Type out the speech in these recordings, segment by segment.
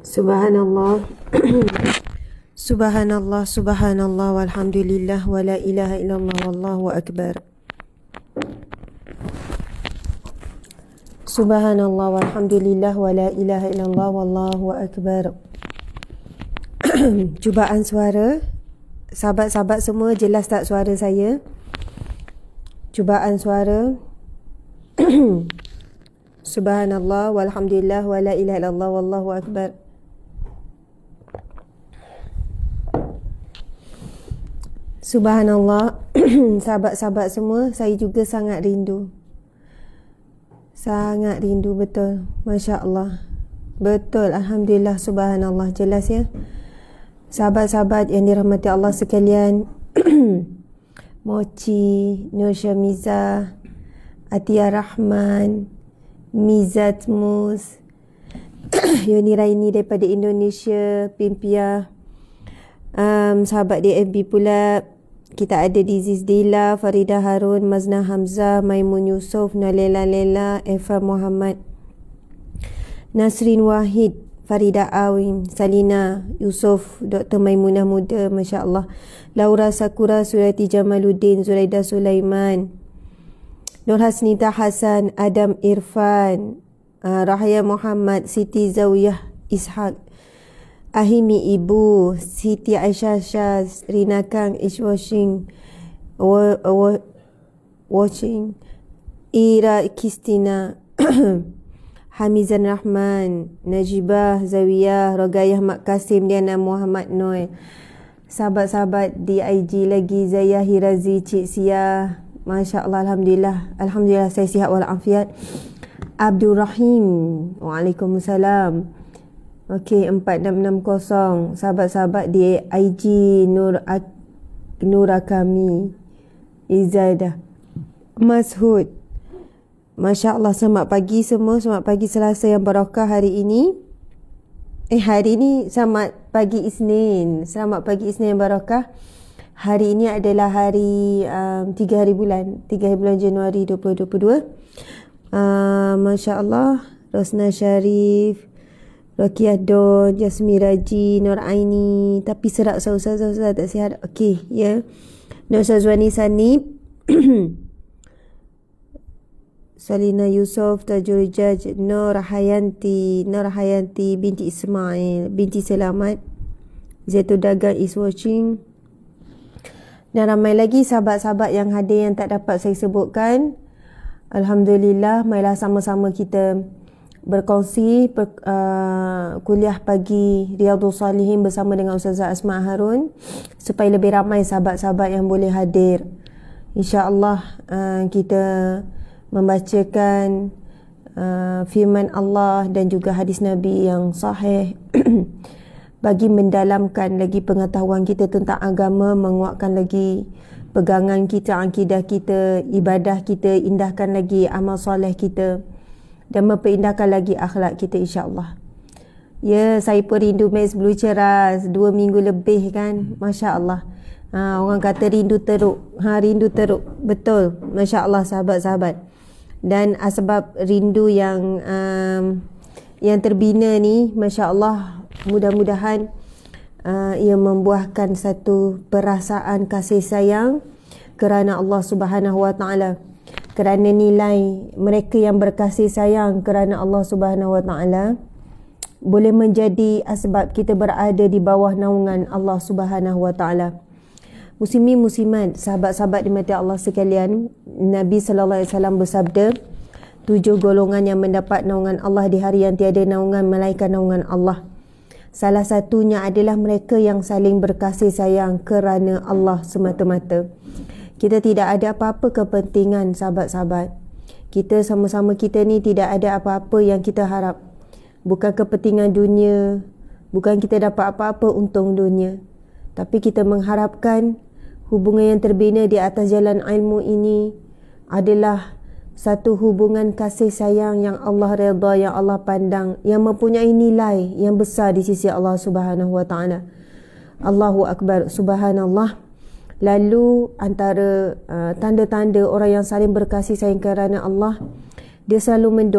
Subhanallah. Subhanallah, subhanallah, walhamdulillah, wa la ilaha illallah, wallahu akbar. Subhanallah, walhamdulillah, wa la ilaha illallah, wallahu akbar. Cubaan suara. Sahabat-sahabat semua, jelas tak suara saya? Cubaan suara. Subhanallah, walhamdulillah, wa la ilaha illallah, wallahu akbar. Subhanallah. Sahabat-sahabat semua, saya juga sangat rindu. Sangat rindu, betul. Masya Allah. Betul, alhamdulillah, subhanallah. Jelas ya. Sahabat-sahabat yang dirahmati Allah sekalian. Mochi, Nur Syamiza, Atia Rahman, Mizat Mus, Yoni Raini daripada Indonesia, Pimpia, sahabat DFB pula. Kita ada Diziz Dila, Farida Harun, Mazna Hamzah, Maimun Yusof, Nalela Lela, Eva Muhammad, Nasrin Wahid, Farida Awim, Salina Yusof, Dr. Maimunah Muda, Masya Allah, Laura Sakura, Surati Jamaluddin, Zuraida Sulaiman, Nur Hasnita Hasan, Adam Irfan, Rahaya Muhammad, Siti Zawiyah Ishak, Ahimi Ibu, Siti Aisyah Syaz, Rina Kang, Ishwashing, Watching, Ira Kistina, Hamizan Rahman, Najibah Zawiyah, Rogayah Mak Kasim, Diana Muhammad Noy. Sahabat-sahabat di IG lagi, Zaya Hirazi, Cik Sia, Masya Allah, alhamdulillah. Alhamdulillah saya sihat walafiat. Abdul Rahim, Waalaikumsalam. Okey, 4660. Sahabat-sahabat di IG Nura Kami, Izadah, Mashud. Masya Allah, selamat pagi semua. Selamat pagi Selasa yang barakah hari ini. Hari ini selamat pagi Isnin. Selamat pagi Isnin yang barakah. Hari ini adalah hari 3 hari bulan Januari 2022. Masya Allah. Rosna Syarif, Rakiah Don, Jasmine Raji, Nur Aini. Tapi serak Ustaz tak sihat. Okey, ya. Nur Sazwani Sanib, Salina Yusof, Tajul Jaj, Nur Hayanti binti Ismail, binti Selamat, Zaitun Dagang is watching. Dan ramai lagi sahabat-sahabat yang hadir yang tak dapat saya sebutkan. Alhamdulillah, marilah sama-sama kita berkongsi kuliah pagi Riyadhus Salihin bersama dengan Ustazah Asma Harun, supaya lebih ramai sahabat-sahabat yang boleh hadir. InsyaAllah kita membacakan firman Allah dan juga hadis Nabi yang sahih bagi mendalamkan lagi pengetahuan kita tentang agama, menguatkan lagi pegangan kita, akidah kita, ibadah kita, indahkan lagi amal soleh kita dan memperindah lagi akhlak kita, insyaAllah. Ya, saya pun rindu Max Blue Ceras 2 minggu lebih kan. Masya Allah. Orang kata rindu teruk. Rindu teruk. Betul. Masya Allah sahabat-sahabat. Dan sebab rindu yang terbina ni, Masya Allah, mudah-mudahan ia membuahkan satu perasaan kasih sayang kerana Allah Subhanahu Wa Taala, kerana nilai mereka yang berkasih sayang kerana Allah Subhanahu Wa Taala boleh menjadi asbab kita berada di bawah naungan Allah Subhanahu Wa Taala. Muslimin muslimat, sahabat-sahabat dimati Allah sekalian, Nabi sallallahu alaihi wasallam bersabda, 7 golongan yang mendapat naungan Allah di hari yang tiada naungan melainkan naungan Allah. Salah satunya adalah mereka yang saling berkasih sayang kerana Allah semata-mata. Kita tidak ada apa-apa kepentingan, sahabat-sahabat. Kita sama-sama kita ni tidak ada apa-apa yang kita harap. Bukan kepentingan dunia, bukan kita dapat apa-apa untung dunia. Tapi kita mengharapkan hubungan yang terbina di atas jalan ilmu ini adalah satu hubungan kasih sayang yang Allah redha, yang Allah pandang, yang mempunyai nilai yang besar di sisi Allah Subhanahu Wa Taala. Allahu Akbar, subhanallah. Lalu antara tanda-tanda orang yang saling berkasih sayang kerana Allah, dia selalu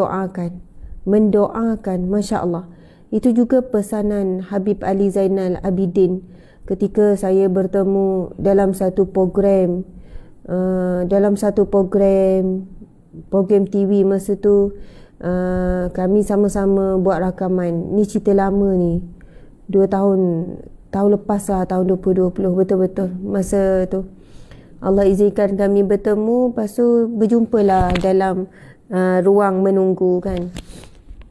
mendoakan, Masya Allah. Itu juga pesanan Habib Ali Zainal Abidin ketika saya bertemu dalam satu program program TV masa tu. Kami sama-sama buat rakaman. Ni cerita lama ni, 2 tahun lepas lah, tahun 2020 betul-betul. Masa tu Allah izinkan kami bertemu. Lepas tu berjumpalah dalam ruang menunggu kan.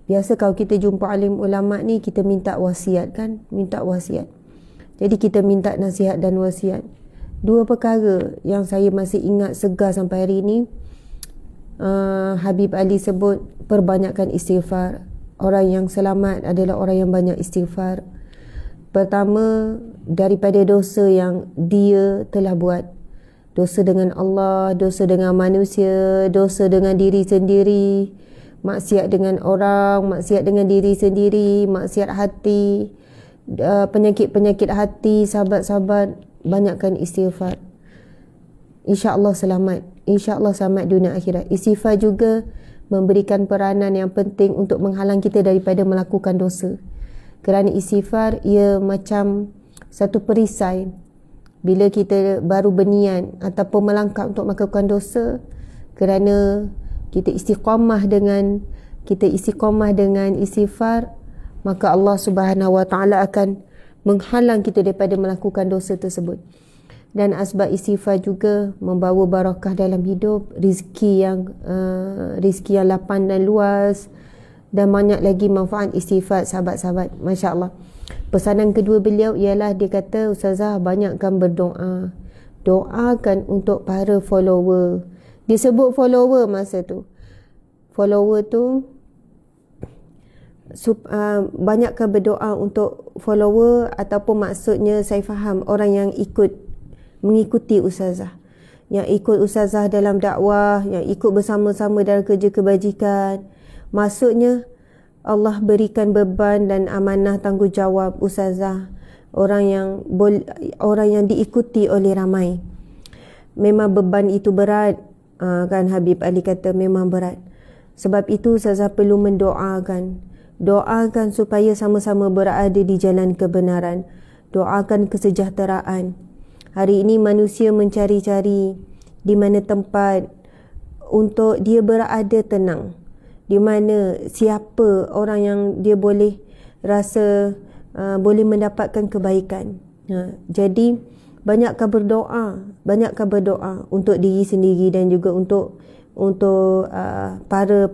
Biasa kalau kita jumpa alim ulama ni, kita minta wasiat kan, minta wasiat. Jadi kita minta nasihat dan wasiat. 2 perkara yang saya masih ingat segar sampai hari ini. Habib Ali sebut perbanyakkan istighfar. Orang yang selamat adalah orang yang banyak istighfar. Pertama, daripada dosa yang dia telah buat. Dosa dengan Allah, dosa dengan manusia, dosa dengan diri sendiri, maksiat dengan orang, maksiat dengan diri sendiri, maksiat hati, penyakit-penyakit hati. Sahabat-sahabat, banyakkan istighfar. InsyaAllah selamat. InsyaAllah selamat dunia akhirat. Istighfar juga memberikan peranan yang penting untuk menghalang kita daripada melakukan dosa. Kerana istighfar, ia macam satu perisai. Bila kita baru berniat ataupun melangkah untuk melakukan dosa, kerana kita istiqamah dengan istighfar, maka Allah Subhanahu Wa Taala akan menghalang kita daripada melakukan dosa tersebut. Dan asbab istighfar juga membawa barakah dalam hidup, rezeki yang lapang dan luas, dan banyak lagi manfaat istighfar sahabat-sahabat. Masya-Allah. Pesanan kedua beliau ialah, dia kata, Ustazah, banyakkan berdoa. Doakan untuk para follower. Dia sebut follower masa tu. Follower tu banyakkan berdoa untuk follower, ataupun maksudnya saya faham orang yang mengikuti Ustazah, yang ikut Ustazah dalam dakwah, yang ikut bersama-sama dalam kerja kebajikan. Maksudnya Allah berikan beban dan amanah tanggungjawab Ustazah, orang yang diikuti oleh ramai. Memang beban itu berat, kan Habib Ali kata memang berat. Sebab itu Ustazah perlu mendoakan. Doakan supaya sama-sama berada di jalan kebenaran. Doakan kesejahteraan. Hari ini manusia mencari-cari di mana tempat untuk dia berada tenang. Di mana siapa orang yang dia boleh rasa boleh mendapatkan kebaikan. Jadi banyakkan berdoa untuk diri sendiri dan juga untuk para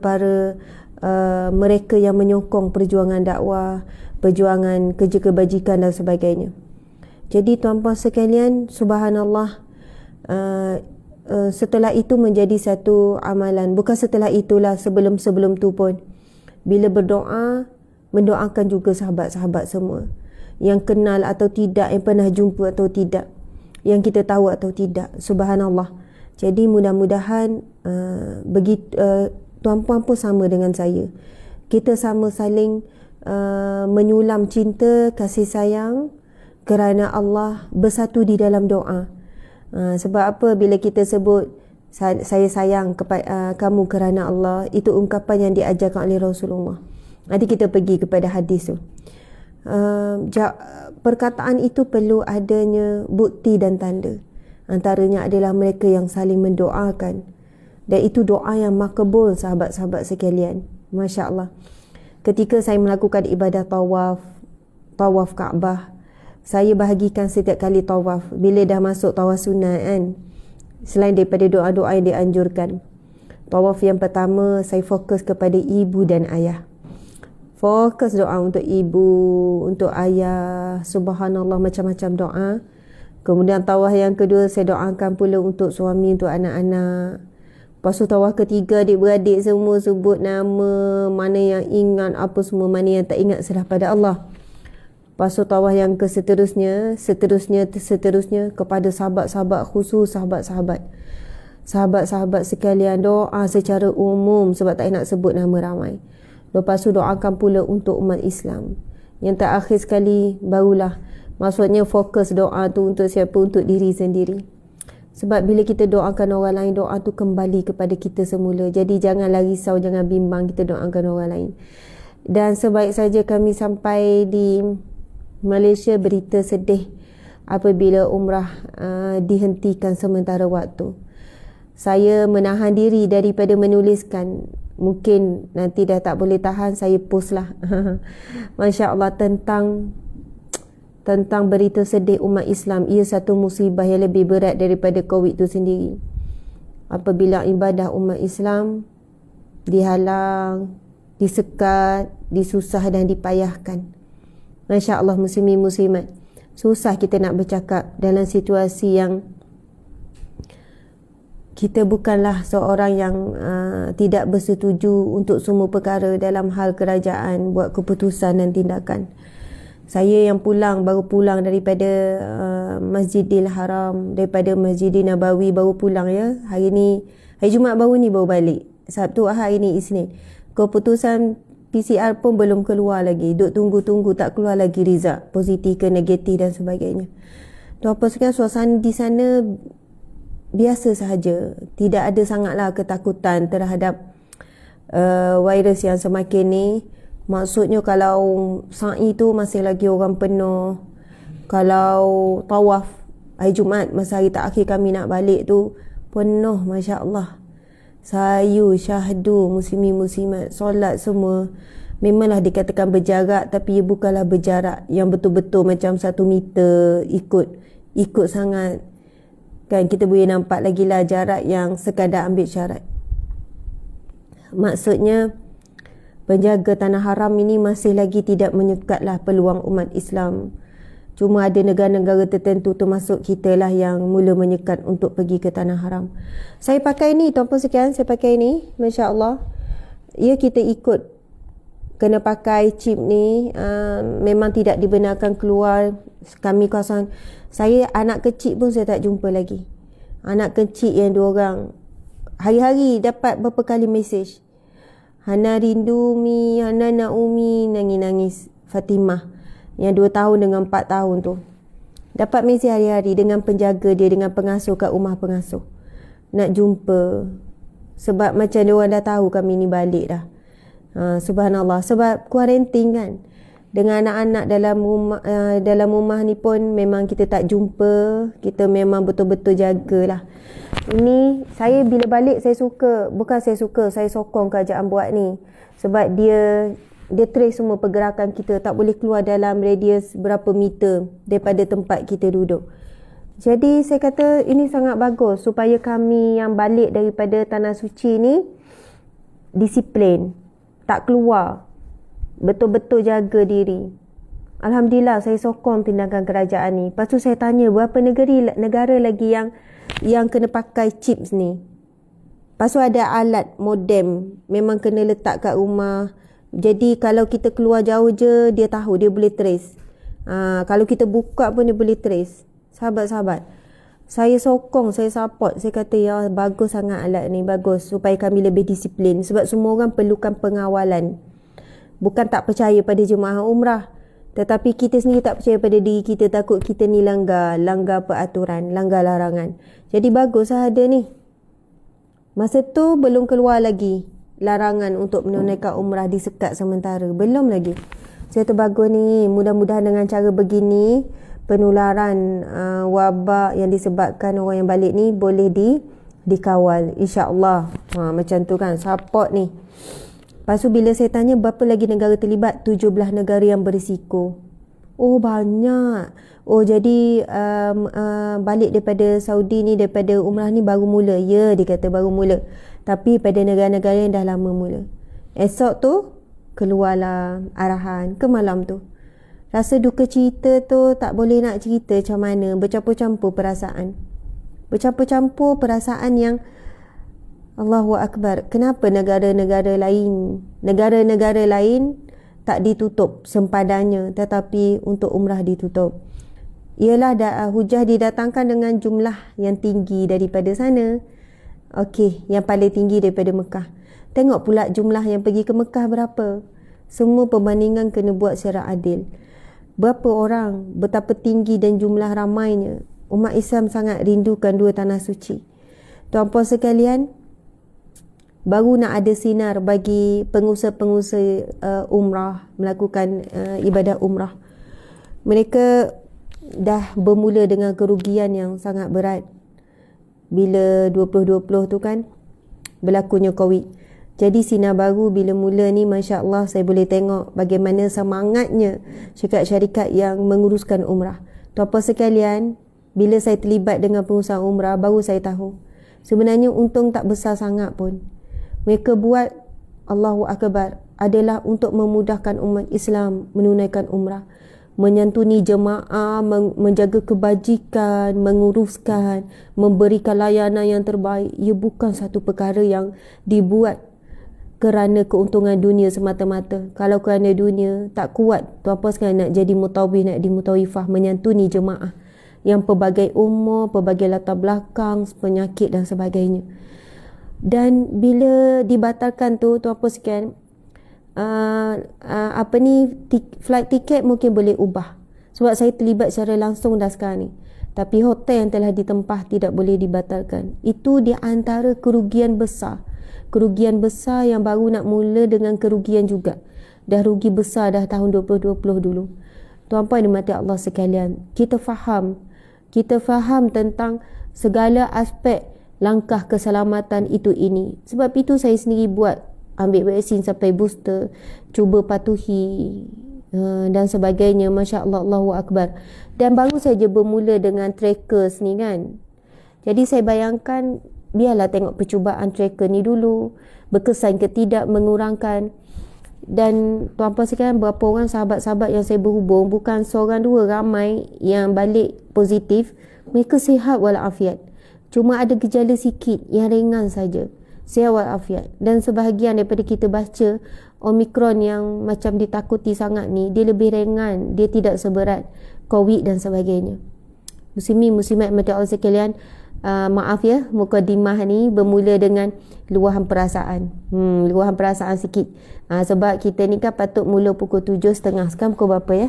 mereka yang menyokong perjuangan dakwah, perjuangan kerja kebajikan dan sebagainya. Jadi tuan-puan sekalian, subhanallah, setelah itu menjadi satu amalan. Bukan setelah itulah, sebelum tu pun, bila berdoa, mendoakan juga sahabat-sahabat semua yang kenal atau tidak, yang pernah jumpa atau tidak, yang kita tahu atau tidak. Subhanallah. Jadi mudah-mudahan tuan-puan pun sama dengan saya. Kita sama saling menyulam cinta, kasih sayang kerana Allah, bersatu di dalam doa. Sebab apa? Bila kita sebut saya sayang kepada kamu kerana Allah, itu ungkapan yang diajarkan oleh Rasulullah. Nanti kita pergi kepada hadis tu. Perkataan itu perlu adanya bukti dan tanda. Antaranya adalah mereka yang saling mendoakan. Dan itu doa yang makbul sahabat-sahabat sekalian. Masya Allah. Ketika saya melakukan ibadah tawaf Kaabah, saya bahagikan setiap kali tawaf. Bila dah masuk tawaf sunat kan, selain daripada doa-doa yang dianjurkan, tawaf yang pertama saya fokus kepada ibu dan ayah. Fokus doa untuk ibu, untuk ayah. Subhanallah, macam-macam doa. Kemudian tawaf yang kedua saya doakan pula untuk suami, untuk anak-anak. Lepas tu tawaf ketiga, adik-beradik semua sebut nama, mana yang ingat apa semua, mana yang tak ingat serah pada Allah. Lepas tu tawaf yang ke seterusnya kepada sahabat-sahabat khusus, sahabat-sahabat sekalian, doa secara umum sebab tak nak sebut nama ramai. Lepas tu doakan pula untuk umat Islam. Yang terakhir sekali barulah, maksudnya fokus doa tu untuk siapa? Untuk diri sendiri. Sebab bila kita doakan orang lain, doa tu kembali kepada kita semula. Jadi janganlah risau, jangan bimbang kita doakan orang lain. Dan sebaik saja kami sampai di Malaysia, berita sedih apabila umrah dihentikan sementara waktu. Saya menahan diri daripada menuliskan. Mungkin nanti dah tak boleh tahan, saya post lah. Masya Allah, tentang berita sedih umat Islam. Ia satu musibah yang lebih berat daripada COVID itu sendiri. Apabila ibadah umat Islam dihalang, disekat, disusah dan dipayahkan. Masya Allah, muslimin muslimat, susah kita nak bercakap dalam situasi yang kita bukanlah seorang yang tidak bersetuju untuk semua perkara dalam hal kerajaan buat keputusan dan tindakan. Saya yang baru pulang daripada Masjidil Haram, daripada Masjidil Nabawi, baru pulang ya. Hari Jumaat baru ni baru balik. Sabtu, Ahad, hari ni Isnin. Keputusan PCR pun belum keluar lagi. Duk tunggu-tunggu, tak keluar lagi result, positif ke negatif dan sebagainya. Tuan apa sekarang suasana di sana biasa sahaja. Tidak ada sangatlah ketakutan terhadap virus yang semakin ni. Maksudnya kalau sa'i tu masih lagi orang penuh. Kalau tawaf hari Jumaat, masa hari terakhir kami nak balik tu, penuh, Masya Allah. Sayu, syahdu, muslimin muslimat, solat semua. Memanglah dikatakan berjarak, tapi ia bukanlah berjarak yang betul-betul macam 1 meter ikut sangat. Kan kita boleh nampak lagi lah jarak yang sekadar ambil syarat. Maksudnya penjaga tanah haram ini masih lagi tidak menyekatlah peluang umat Islam. Cuma ada negara-negara tertentu termasuk kita lah yang mula menyekat untuk pergi ke tanah haram. Saya pakai ni, tuan-puan sekian, saya pakai ni, Masya Allah. Ya, kita ikut kena pakai chip ni. Memang tidak dibenarkan keluar. Kami kawasan, saya anak kecil pun saya tak jumpa lagi. Anak kecil yang 2 orang hari-hari dapat berapa kali mesej. Hana rindu Mi, Hana nak Umi, nangis-nangis. Fatimah yang 2 tahun dengan 4 tahun tu dapat mesej hari-hari dengan penjaga dia, dengan pengasuh kat rumah pengasuh, nak jumpa. Sebab macam dia orang dah tahu kami ni balik dah. Subhanallah, sebab kuarantin kan, dengan anak-anak dalam rumah ni pun memang kita tak jumpa. Kita memang betul-betul jagalah. Ini saya bila balik saya sokong kerajaan buat ni. Sebab dia trace semua pergerakan kita. Tak boleh keluar dalam radius berapa meter daripada tempat kita duduk. Jadi saya kata ini sangat bagus supaya kami yang balik daripada Tanah Suci ni disiplin, tak keluar, betul-betul jaga diri. Alhamdulillah saya sokong tindakan kerajaan ni. Lepas tu saya tanya berapa negara lagi yang kena pakai chips ni. Lepas tu ada alat modem, memang kena letak kat rumah. Jadi kalau kita keluar jauh je, dia tahu, dia boleh trace. Kalau kita buka pun dia boleh trace. Sahabat-sahabat, saya sokong, saya support. Saya kata ya bagus sangat alat ni, bagus supaya kami lebih disiplin. Sebab semua orang perlukan pengawalan. Bukan tak percaya pada jemaah umrah, tetapi kita sendiri tak percaya pada diri kita. Takut kita ni langgar peraturan, langgar larangan. Jadi bagus lah ada ni. Masa tu belum keluar lagi larangan untuk menunaikan umrah, disekat sementara. Belum lagi. Saya tu bagus ni. Mudah-mudahan dengan cara begini, penularan wabak yang disebabkan orang yang balik ni boleh dikawal. InsyaAllah. Macam tu kan. Support ni. Lepas tu bila saya tanya berapa lagi negara terlibat, 17 negara yang berisiko. Oh banyak. Oh jadi balik daripada Saudi ni, daripada umrah ni baru mula. Ya, dia kata baru mula. Tapi pada negara-negara yang dah lama mula. Esok tu keluarlah arahan ke malam tu. Rasa duka cerita tu tak boleh nak cerita macam mana. Bercampur-campur perasaan. Bercampur-campur perasaan yang Allahu Akbar. Kenapa negara-negara lain tak ditutup sempadannya, tetapi untuk umrah ditutup? Ialah hujah didatangkan dengan jumlah yang tinggi daripada sana. Okey, yang paling tinggi daripada Mekah. Tengok pula jumlah yang pergi ke Mekah berapa. Semua perbandingan kena buat secara adil. Berapa orang, betapa tinggi dan jumlah ramainya. Umat Islam sangat rindukan 2 tanah suci. Tuan-puan sekalian, baru nak ada sinar bagi pengusaha-pengusaha umrah melakukan ibadah umrah. Mereka dah bermula dengan kerugian yang sangat berat bila 2020 tu kan berlakunya COVID. Jadi sinar baru bila mula ni, Masya Allah, saya boleh tengok bagaimana semangatnya syarikat-syarikat yang menguruskan umrah. Tuan-puan sekalian, bila saya terlibat dengan pengusaha umrah, baru saya tahu sebenarnya untung tak besar sangat pun. Mereka buat, Allahu Akbar, adalah untuk memudahkan umat Islam menunaikan umrah, menyantuni jemaah, menjaga kebajikan, menguruskan, memberikan layanan yang terbaik. Ia bukan satu perkara yang dibuat kerana keuntungan dunia semata-mata. Kalau kerana dunia, tak kuat tuan-puan sekalian nak jadi mutawif, nak dimutawifah, menyantuni jemaah yang pelbagai umur, pelbagai latar belakang, penyakit dan sebagainya. Dan bila dibatalkan tu, tuan-puan sekalian, flight tiket mungkin boleh ubah sebab saya terlibat secara langsung dah sekarang ni, tapi hotel yang telah ditempah tidak boleh dibatalkan. Itu di antara kerugian besar yang baru nak mula dengan kerugian juga. Dah rugi besar dah tahun 2020 dulu. Tuan-puan dimati Allah sekalian, kita faham tentang segala aspek langkah keselamatan itu ini. Sebab itu saya sendiri buat, ambil vaksin sampai booster, cuba patuhi dan sebagainya. Masya Allah, Allahu Akbar. Dan baru saja bermula dengan trackers ni kan. Jadi saya bayangkan, biarlah tengok percubaan tracker ni dulu, berkesan ke tidak, mengurangkan. Dan tuan-puan sekalian, berapa orang sahabat-sahabat yang saya berhubung, bukan seorang dua, ramai yang balik positif. Mereka sihat walafiat, cuma ada gejala sikit yang ringan saja, sihat walafiat. Dan sebahagian daripada kita baca Omicron yang macam ditakuti sangat ni, dia lebih ringan, dia tidak seberat COVID dan sebagainya. Muslimin-muslimat mati Allah sekalian, maaf ya, mukadimah ni bermula dengan luahan perasaan. Luahan perasaan sikit. Sebab kita ni kan patut mula pukul 7.30. Sekarang pukul berapa ya?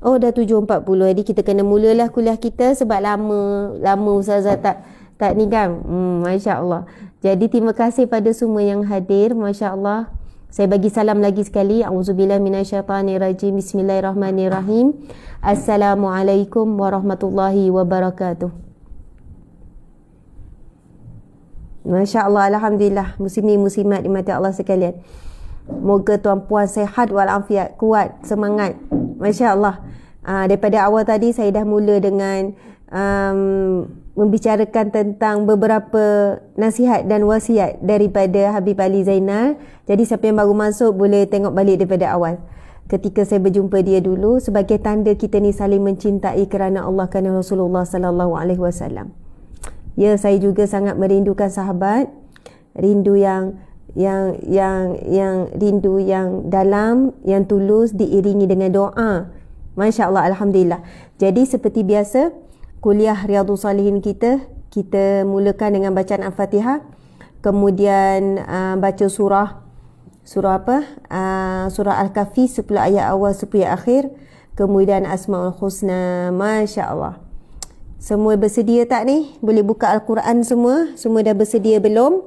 Oh, dah 7.40. Jadi kita kena mulalah kuliah kita sebab lama ustazah tak ni kan. Masya Allah. Jadi terima kasih pada semua yang hadir. Masya Allah. Saya bagi salam lagi sekali. A'udzubillah minasyaitanirrajim. Bismillahirrahmanirrahim. Assalamualaikum warahmatullahi wabarakatuh. Masya Allah, Alhamdulillah. Muslimin muslimat dimati Allah sekalian, moga tuan-puan sehat walafiat, kuat, semangat. Masya Allah. Daripada awal tadi saya dah mula dengan membicarakan tentang beberapa nasihat dan wasiat daripada Habib Ali Zainal. Jadi siapa yang baru masuk boleh tengok balik daripada awal, ketika saya berjumpa dia dulu, sebagai tanda kita ni saling mencintai kerana Allah, kerana Rasulullah sallallahu alaihi wasallam. Ya, saya juga sangat merindukan sahabat, rindu yang rindu yang dalam, yang tulus, diiringi dengan doa. Masya Allah, Alhamdulillah. Jadi seperti biasa, kuliah Riyadhus Salihin kita mulakan dengan bacaan Al-Fatihah, kemudian baca surah apa? Surah Al-Kahfi 10 ayat awal 10 ayat akhir, kemudian Asmaul Husna. Masya Allah. Semua bersedia tak ni? Boleh buka Al-Quran semua? Semua dah bersedia belum?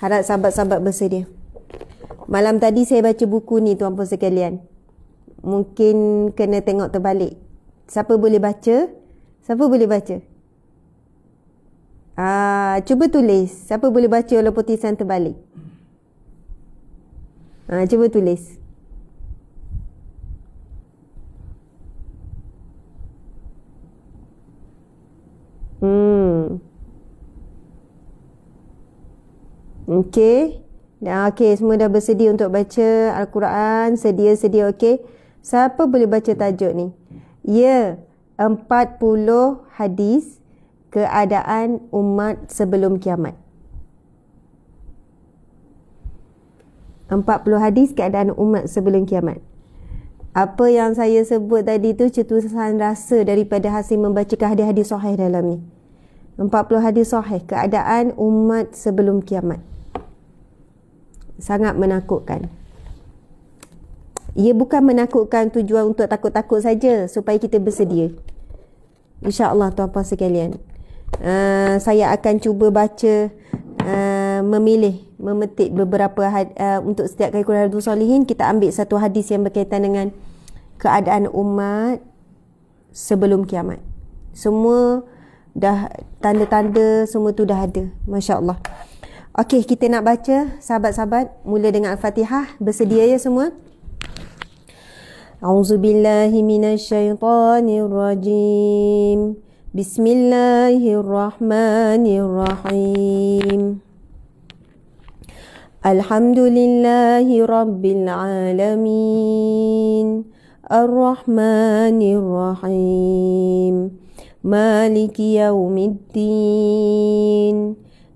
Harap sahabat-sahabat bersedia. Malam tadi saya baca buku ni tuan-puan sekalian. Mungkin kena tengok terbalik. Siapa boleh baca? Siapa boleh baca? Cuba tulis. Siapa boleh baca walaupun tulisan terbalik? Cuba tulis. Okey. Okey, semua dah bersedia untuk baca Al-Quran. Sedia-sedia, okey. Siapa boleh baca tajuk ni? Ya, 40 hadis keadaan umat sebelum kiamat. 40 hadis keadaan umat sebelum kiamat. Apa yang saya sebut tadi tu cetusan rasa daripada hasil membacakan hadis-hadis sahih dalam ni. 40 hadis sahih keadaan umat sebelum kiamat. Sangat menakutkan. Ia bukan menakutkan tujuan untuk takut-takut saja, supaya kita bersedia. InsyaAllah tuan-puan sekalian. Saya akan cuba baca memetik beberapa untuk setiap kali Qul Riyadhus Shalihin, kita ambil satu hadis yang berkaitan dengan keadaan umat sebelum kiamat. Semua dah, tanda-tanda semua tu dah ada. Masya Allah. Okey, kita nak baca, sahabat-sahabat, mula dengan Al-Fatihah. Bersedia ya semua? A'udzubillahi minasyaitanirrajim. Bismillahirrahmanirrahim. Alhamdulillahi rabbil alamin. Ar-Rahmanir-Rahim. Maliki yaumiddin.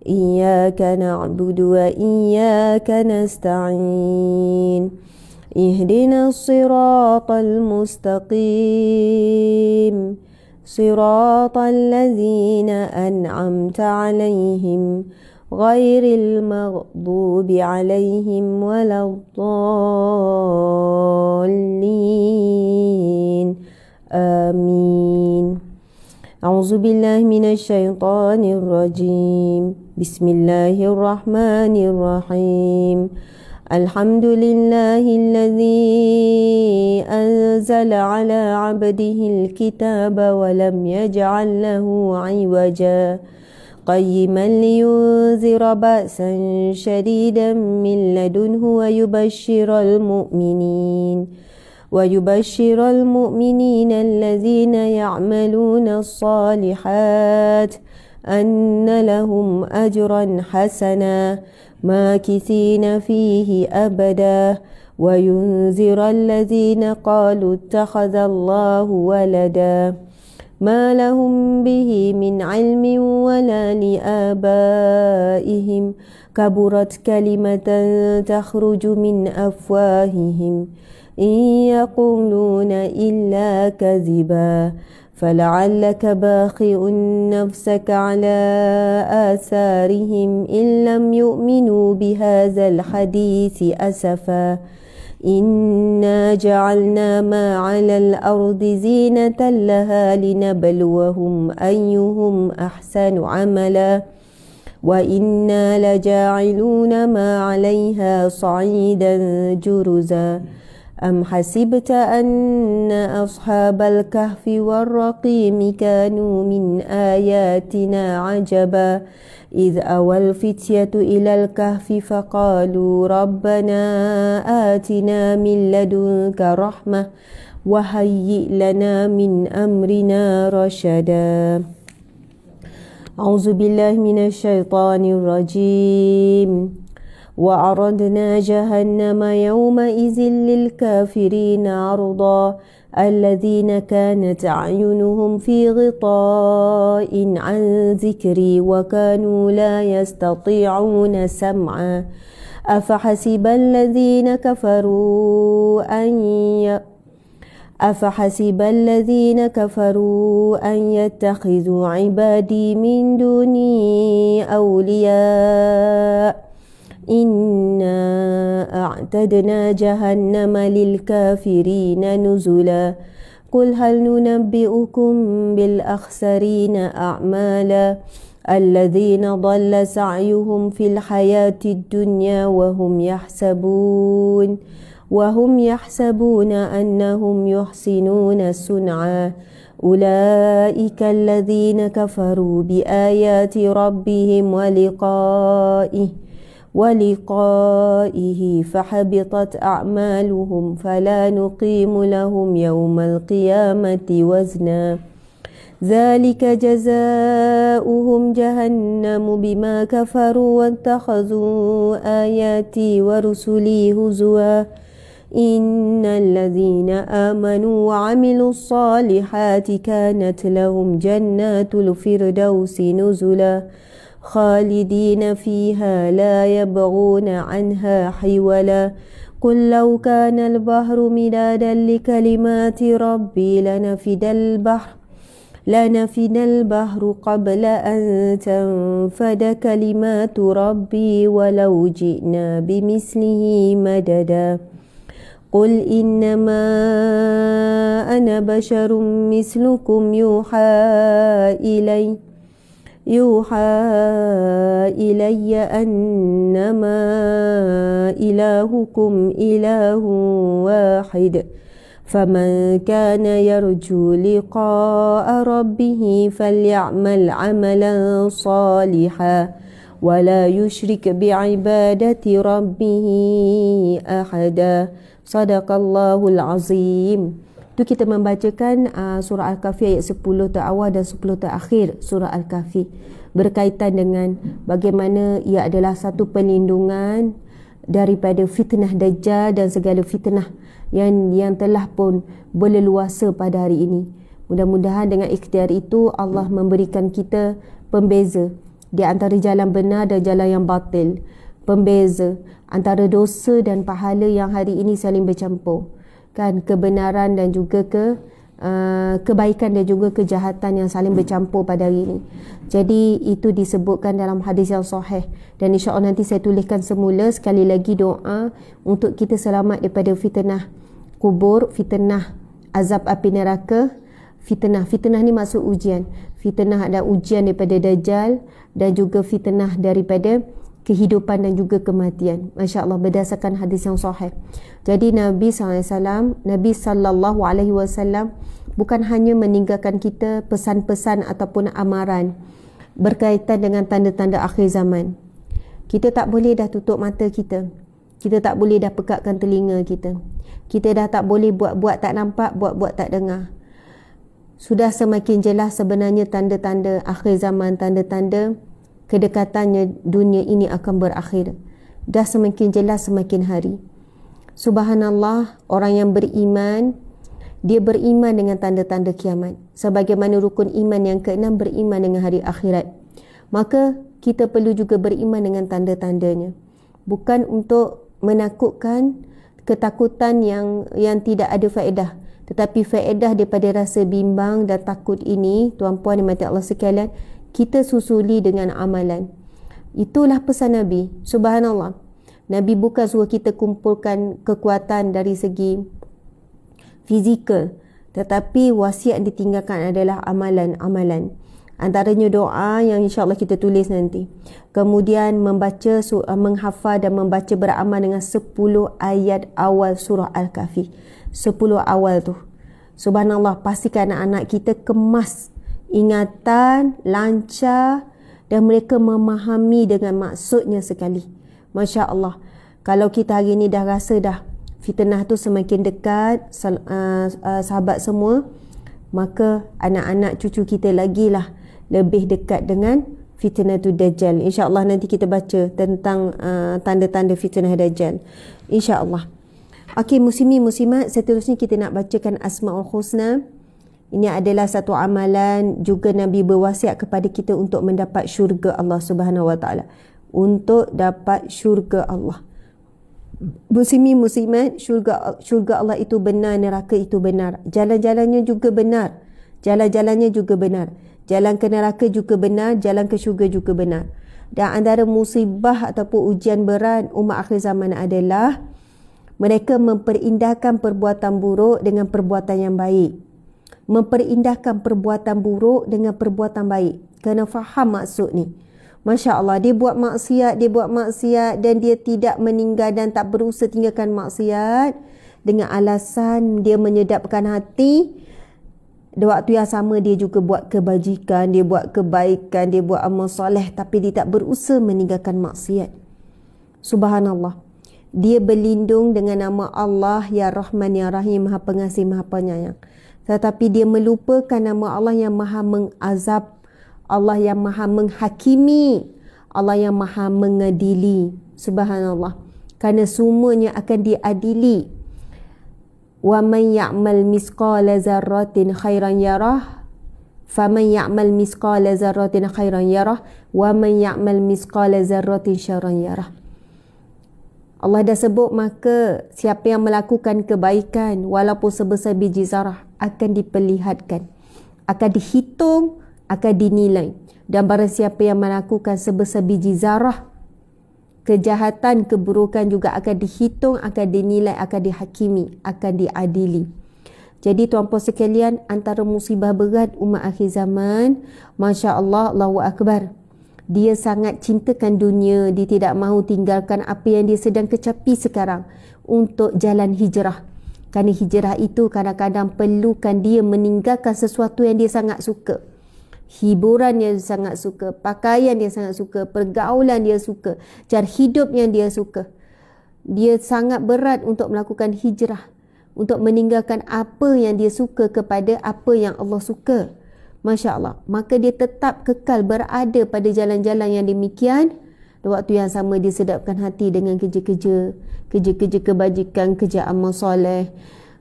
Iyyaka na'budu wa iyyaka nasta'in. Ihdinas siratal mustaqim. Siratal ladzina an'amta 'alaihim ghairil maghdubi 'alaihim waladdallin. Amin. A'udzu billahi minasyaitonir rajim. Bismillahirrahmanirrahim. Alhamdulillahilladzi anzala ala 'abdihil kitaba wa lam yaj'al lahu 'iwaja qayyiman liyunzira ba'san shadidan min ladunhu wa yubashshiral mu'minin allazina ya'maluna as-salihat anna lahum ajran hasana makithina fihi abada wa yunzira allazina qalu ittakhadhallahu walada ma lahum bihi min 'ilmin wala li'abaihim kaburat kalimatan takhruju min afwahihim in yaquluna illa kadhiba فلعلك باخع نفسك على آثارهم إن لم يؤمنوا بهذا الحديث أسفا إنا جعلنا ما على الأرض زينة لها لنبلوهم أيهم أحسن عملا وإنا لجاعلون ما عليها صعيدا جرزا أم حسبت أن أصحاب الكهف والرقيم كانوا من آياتنا عجبا إذ أوى الفتية إلى الكهف فقالوا ربنا آتنا من لدنك رحمة وهيئ لنا من أمرنا رشدا. أعوذ بالله من الشيطان الرجيم. وعرضنا جهنم يومئذ للكافرين عرضا الذين كانت أعينهم في غطاء عن ذكري وكانوا لا يستطيعون سمعا أفحسب الذين كفروا أن يتخذوا عبادي من دوني أولياء إنا أعتدنا جهنم للكافرين نزلا قل هل ننبئكم بالأخسرين أعمالا الذين ضل سعيهم في الحياة الدنيا وهم يحسبون أنهم يحسنون صنعا أولئك الذين كفروا بآيات ربهم ولقائه فحبطت أعمالهم فلا نقيم لهم يوم القيامة وزنا ذلك جزاؤهم جهنم بما كفروا واتخذوا آياتي ورسلي هزوا إن الذين آمنوا وعملوا الصالحات كانت لهم جنات الفردوس نزلا خالدين فيها لا يبغون عنها حولا قل لو كان البحر مدادا لكلمات ربي لنفد البحر قبل أن تنفد كلمات ربي ولو جئنا بمثله مددا قل إنما يوحى إلي أنما إلهكم إله واحد فمن كان يرجو لقاء ربه فليعمل عملا صالحا ولا يشرك بعبادة ربه أحدا صدق الله العظيم. Itu kita membacakan surah Al-Kahfi ayat 10 terawal dan 10 terakhir surah Al-Kahfi berkaitan dengan bagaimana ia adalah satu perlindungan daripada fitnah Dajjal dan segala fitnah yang telah pun berleluasa pada hari ini. Mudah-mudahan dengan ikhtiar itu Allah memberikan kita pembeza di antara jalan benar dan jalan yang batil, pembeza antara dosa dan pahala yang hari ini saling bercampur, kan, kebenaran dan juga kebaikan dan juga kejahatan yang saling bercampur pada hari ini. Jadi itu disebutkan dalam hadis yang sahih, dan insya-Allah nanti saya tuliskan semula sekali lagi doa untuk kita selamat daripada fitnah kubur, fitnah azab api neraka. Fitnah ni maksud ujian. Fitnah ada ujian daripada Dajjal dan juga fitnah daripada kehidupan dan juga kematian. Masya Allah, berdasarkan hadis yang sahih. Jadi Nabi SAW, Nabi SAW bukan hanya meninggalkan kita pesan-pesan ataupun amaran berkaitan dengan tanda-tanda akhir zaman. Kita tak boleh dah tutup mata kita. Kita tak boleh dah pekakkan telinga kita. Kita dah tak boleh buat-buat tak nampak, buat-buat tak dengar. Sudah semakin jelas sebenarnya tanda-tanda akhir zaman, tanda-tanda kedekatannya dunia ini akan berakhir. Dah semakin jelas semakin hari. Subhanallah, orang yang beriman, dia beriman dengan tanda-tanda kiamat. Sebagaimana rukun iman yang ke-6 beriman dengan hari akhirat. Maka kita perlu juga beriman dengan tanda-tandanya. Bukan untuk menakutkan, ketakutan yang tidak ada faedah. Tetapi faedah daripada rasa bimbang dan takut ini, tuan-puan dimati Allah sekalian, kita susuli dengan amalan. Itulah pesan Nabi. Subhanallah. Nabi bukan suruh kita kumpulkan kekuatan dari segi fizikal, tetapi wasiat yang ditinggalkan adalah amalan-amalan. Antaranya doa yang insya-Allah kita tulis nanti. Kemudian membaca, menghafal dan membaca beramal dengan 10 ayat awal surah Al-Kahfi. 10 awal tu. Subhanallah, pastikan anak-anak kita kemas ingatan, lancar dan mereka memahami dengan maksudnya sekali. Masya Allah. Kalau kita hari ni dah rasa dah fitnah tu semakin dekat, sahabat semua, maka anak-anak cucu kita lagi lah lebih dekat dengan fitnah tu Dajjal. InsyaAllah nanti kita baca tentang tanda-tanda fitnah Dajjal. InsyaAllah. Okey, muslimin muslimat, seterusnya kita nak bacakan Asmaul Husna. Ini adalah satu amalan juga Nabi berwasiat kepada kita untuk mendapat syurga Allah Subhanahu Wa Taala. Untuk dapat syurga Allah. Muslimin muslimat, syurga Allah itu benar, neraka itu benar. Jalan-jalannya juga benar. Jalan-jalannya juga benar. Jalan ke neraka juga benar, jalan ke syurga juga benar. Dan antara musibah ataupun ujian berat umat akhir zaman adalah mereka memperindahkan perbuatan buruk dengan perbuatan yang baik. Memperindahkan perbuatan buruk dengan perbuatan baik. Kena faham maksud ni. Masya Allah, dia buat maksiat dan dia tidak meninggal dan tak berusaha tinggalkan maksiat dengan alasan dia menyedapkan hati. Di waktu yang sama dia juga buat kebajikan, dia buat kebaikan, dia buat amal soleh, tapi dia tak berusaha meninggalkan maksiat. Subhanallah. Dia berlindung dengan nama Allah Ya Rahman Ya Rahim, Maha Pengasih Maha Penyayang. Tetapi dia melupakan nama Allah yang Maha Mengazab, Allah yang Maha Menghakimi, Allah yang Maha Mengadili. Subhanallah. Kerana semuanya akan diadili. Wa man ya'mal misqala zarratin khairan yarah, faman ya'mal misqala zarratin khairan yarah, wa man ya'mal misqala zarratin syarran yarah. Allah dah sebut, maka siapa yang melakukan kebaikan walaupun sebesar biji zarah akan diperlihatkan, akan dihitung, akan dinilai. Dan barang siapa yang melakukan sebesar biji zarah kejahatan, keburukan juga akan dihitung, akan dinilai, akan dihakimi, akan diadili. Jadi tuan-puan sekalian, antara musibah berat umat akhir zaman, Masya Allah, Allahu Akbar. Dia sangat cintakan dunia, dia tidak mahu tinggalkan apa yang dia sedang kecapi sekarang untuk jalan hijrah. Kerana hijrah itu kadang-kadang perlukan dia meninggalkan sesuatu yang dia sangat suka. Hiburan yang dia sangat suka, pakaian dia sangat suka, pergaulan dia suka, cara hidup yang dia suka. Dia sangat berat untuk melakukan hijrah, untuk meninggalkan apa yang dia suka kepada apa yang Allah suka. Masya Allah. Maka dia tetap kekal berada pada jalan-jalan yang demikian. Waktu yang sama dia sedapkan hati dengan kerja-kerja kebajikan, kerja amal soleh.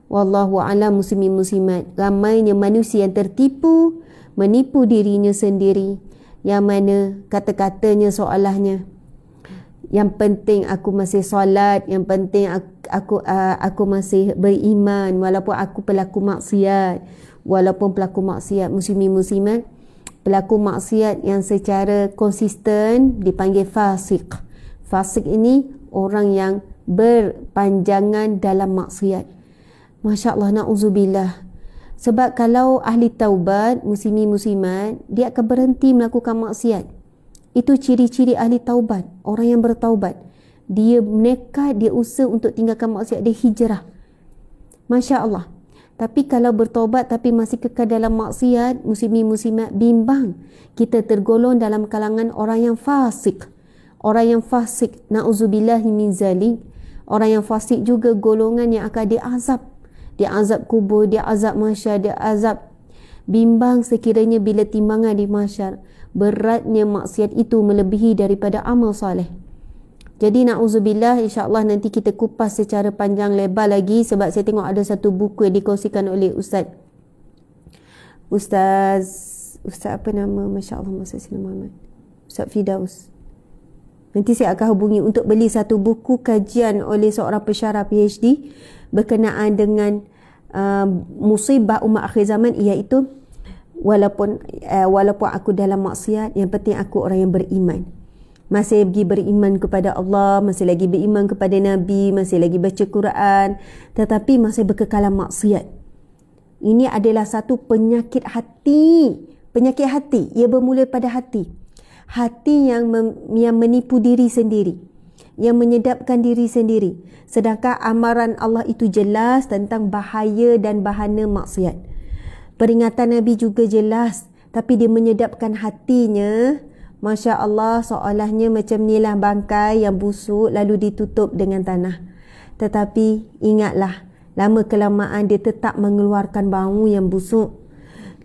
Wallahu a'lam muslimin muslimat. Ramainya manusia yang tertipu, menipu dirinya sendiri, yang mana kata-katanya seolahnya, yang penting aku masih solat, yang penting aku masih beriman walaupun aku pelaku maksiat. Walaupun pelaku maksiat, muslimin muslimat, pelaku maksiat yang secara konsisten dipanggil fasik. Fasik ini orang yang berpanjangan dalam maksiat. Masya Allah, na'udzubillah. Sebab kalau ahli taubat, muslimin muslimat, dia akan berhenti melakukan maksiat. Itu ciri-ciri ahli taubat, orang yang bertaubat. Dia nekat, dia usaha untuk tinggalkan maksiat, dia hijrah. Masya Allah. Tapi kalau bertaubat tapi masih kekal dalam maksiat, muslimin muslimat, bimbang. Kita tergolong dalam kalangan orang yang fasik. Orang yang fasik, na'udzubillahi min zalik. Orang yang fasik juga golongan yang akan diazab. Dia azab kubur, dia azab mahsyar, dia azab. Bimbang sekiranya bila timbangan di mahsyar, beratnya maksiat itu melebihi daripada amal soleh. Jadi na'udzubillah, insya-Allah nanti kita kupas secara panjang lebar lagi, sebab saya tengok ada satu buku yang dikongsikan oleh Ustaz apa nama, Masya-Allah, masa Sina Muhammad, Ustaz Fidaus. Nanti saya akan hubungi untuk beli satu buku kajian oleh seorang pensyarah PhD berkenaan dengan musibah umat akhir zaman, iaitu walaupun aku dalam maksiat, yang penting aku orang yang beriman. Masih lagi beriman kepada Allah, masih lagi beriman kepada Nabi, masih lagi baca Quran, tetapi masih berkekalan maksiat. Ini adalah satu penyakit hati. Penyakit hati, ia bermula pada hati. Hati yang menipu diri sendiri, yang menyedapkan diri sendiri. Sedangkan amaran Allah itu jelas tentang bahaya dan bahana maksiat. Peringatan Nabi juga jelas, tapi dia menyedapkan hatinya. Masya Allah, seolahnya macam inilah bangkai yang busuk lalu ditutup dengan tanah. Tetapi ingatlah, lama kelamaan dia tetap mengeluarkan bau yang busuk.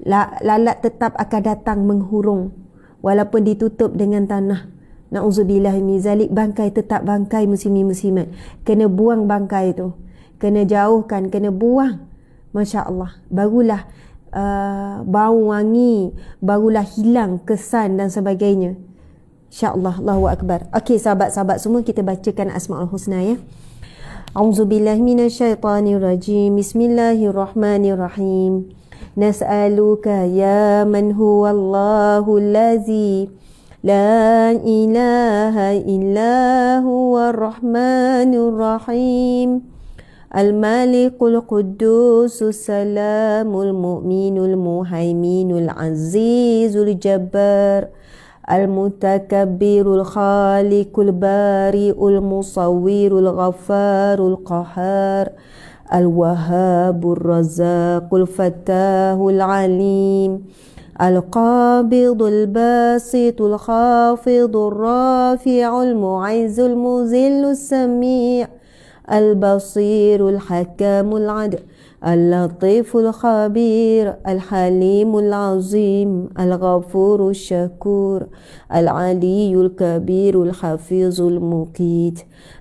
Lalat tetap akan datang menghurung walaupun ditutup dengan tanah. Na'udzubillah min zalik, bangkai tetap bangkai, muslimin muslimat. Kena buang bangkai itu, kena jauhkan, kena buang. Masya Allah, barulah bau wangi, barulah hilang kesan dan sebagainya. InsyaAllah, Allahu Akbar. Okey sahabat-sahabat semua, kita bacakan Asma'ul Husna ya. A'udzubillahi minasyaitanirrajim. Bismillahirrahmanirrahim. Nas'aluka ya man huwallahu allazi la ilaha illa huwa rahmanur rahim. Al-Malikul Qudusus Salamul Mu'minul Muhaiminul Azizul Jabbar Al-Mutakabbirul Khaliqul Bari'ul Musawwirul Ghafarul Qahar Al-Wahhabur Razzaqul Fattahul Alim Al-Qabidul Basitul Khafidul Rafi'ul Mu'izzul Muzillus Sami' البصير الحكام العدل اللطيف الخبير الحليم العظيم الغفور الشكور العلي الكبير الحفيظ المقيت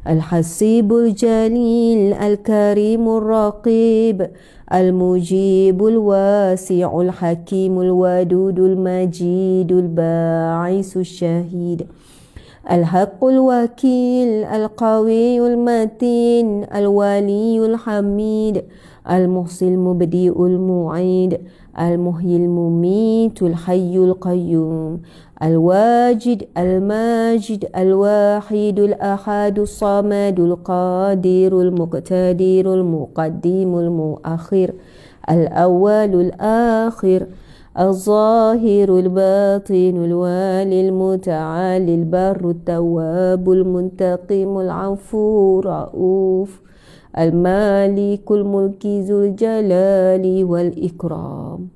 الحسيب الجليل الكريم الرقيب المجيب الواسع الحكيم الودود المجيد الباعث الشهيد الحق الوكيل القوي المتين الولي الحميد المحصي المبدئ المعيد المحيي المميت الحي القيوم الواجد الماجد الواحد الأحد الصمد القادر المقتدر المقدم المؤخر الأول الآخر الظاهر الباطن الوالي المتعالي البر التواب المنتقم العفو الرؤوف المالك الملك ذو الجلال والإكرام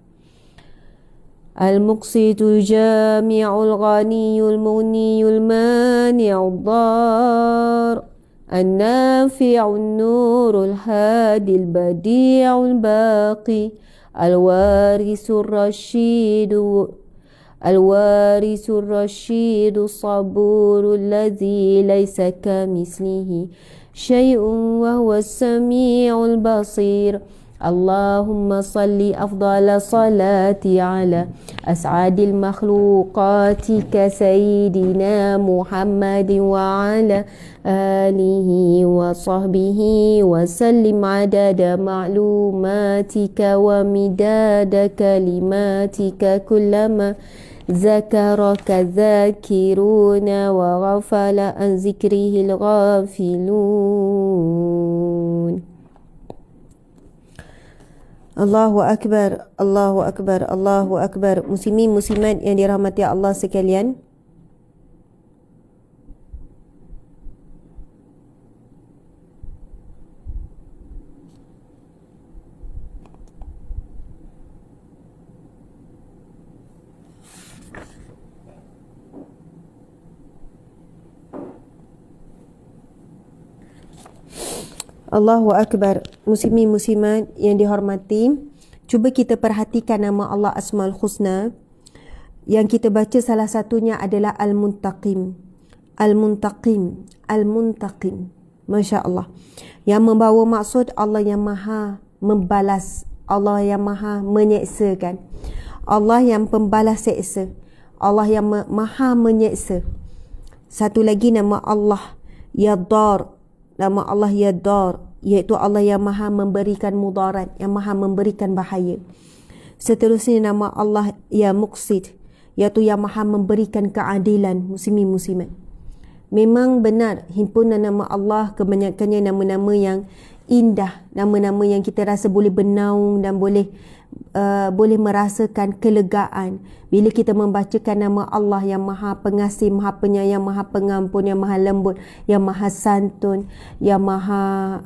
المقسط الجامع الغني المغني المانع الضار النافع النور الهادي البديع الباقي الوارث الرشيد الصبور الذي ليس كمثله شيء وهو السميع البصير اللهم صل أفضل صلاة على أسعد المخلوقات كسيدنا محمد وعلى آله وصحبه وسلم عدد معلوماتك ومداد كلماتك كلما ذكرك الذاكرون وغفل عن ذكره الغافلون. Allahu Akbar, Allahu Akbar, Allahu Akbar. Muslimin muslimat yang dirahmati Allah sekalian, Allahu Akbar. Muslimin muslimat yang dihormati, cuba kita perhatikan nama Allah Asmaul Husna. Yang kita baca salah satunya adalah Al-Muntaqim. Al-Muntaqim, Al-Muntaqim. Masya Allah. Yang membawa maksud Allah yang maha membalas, Allah yang maha menyeksakan, Allah yang pembalas seksa, Allah yang maha menyeksa. Satu lagi nama Allah Ya-Dar. Nama Allah Ya-Dar, iaitu Allah yang maha memberikan mudarat, yang maha memberikan bahaya. Seterusnya nama Allah Ya-Muqsid, iaitu yang maha memberikan keadilan. Muslimin muslimat, memang benar himpunan nama Allah kebanyakannya nama-nama yang indah, nama-nama yang kita rasa boleh bernaung dan boleh merasakan kelegaan bila kita membacakan nama Allah yang maha pengasih, maha penyayang, maha pengampun, yang maha lembut, yang maha santun, yang maha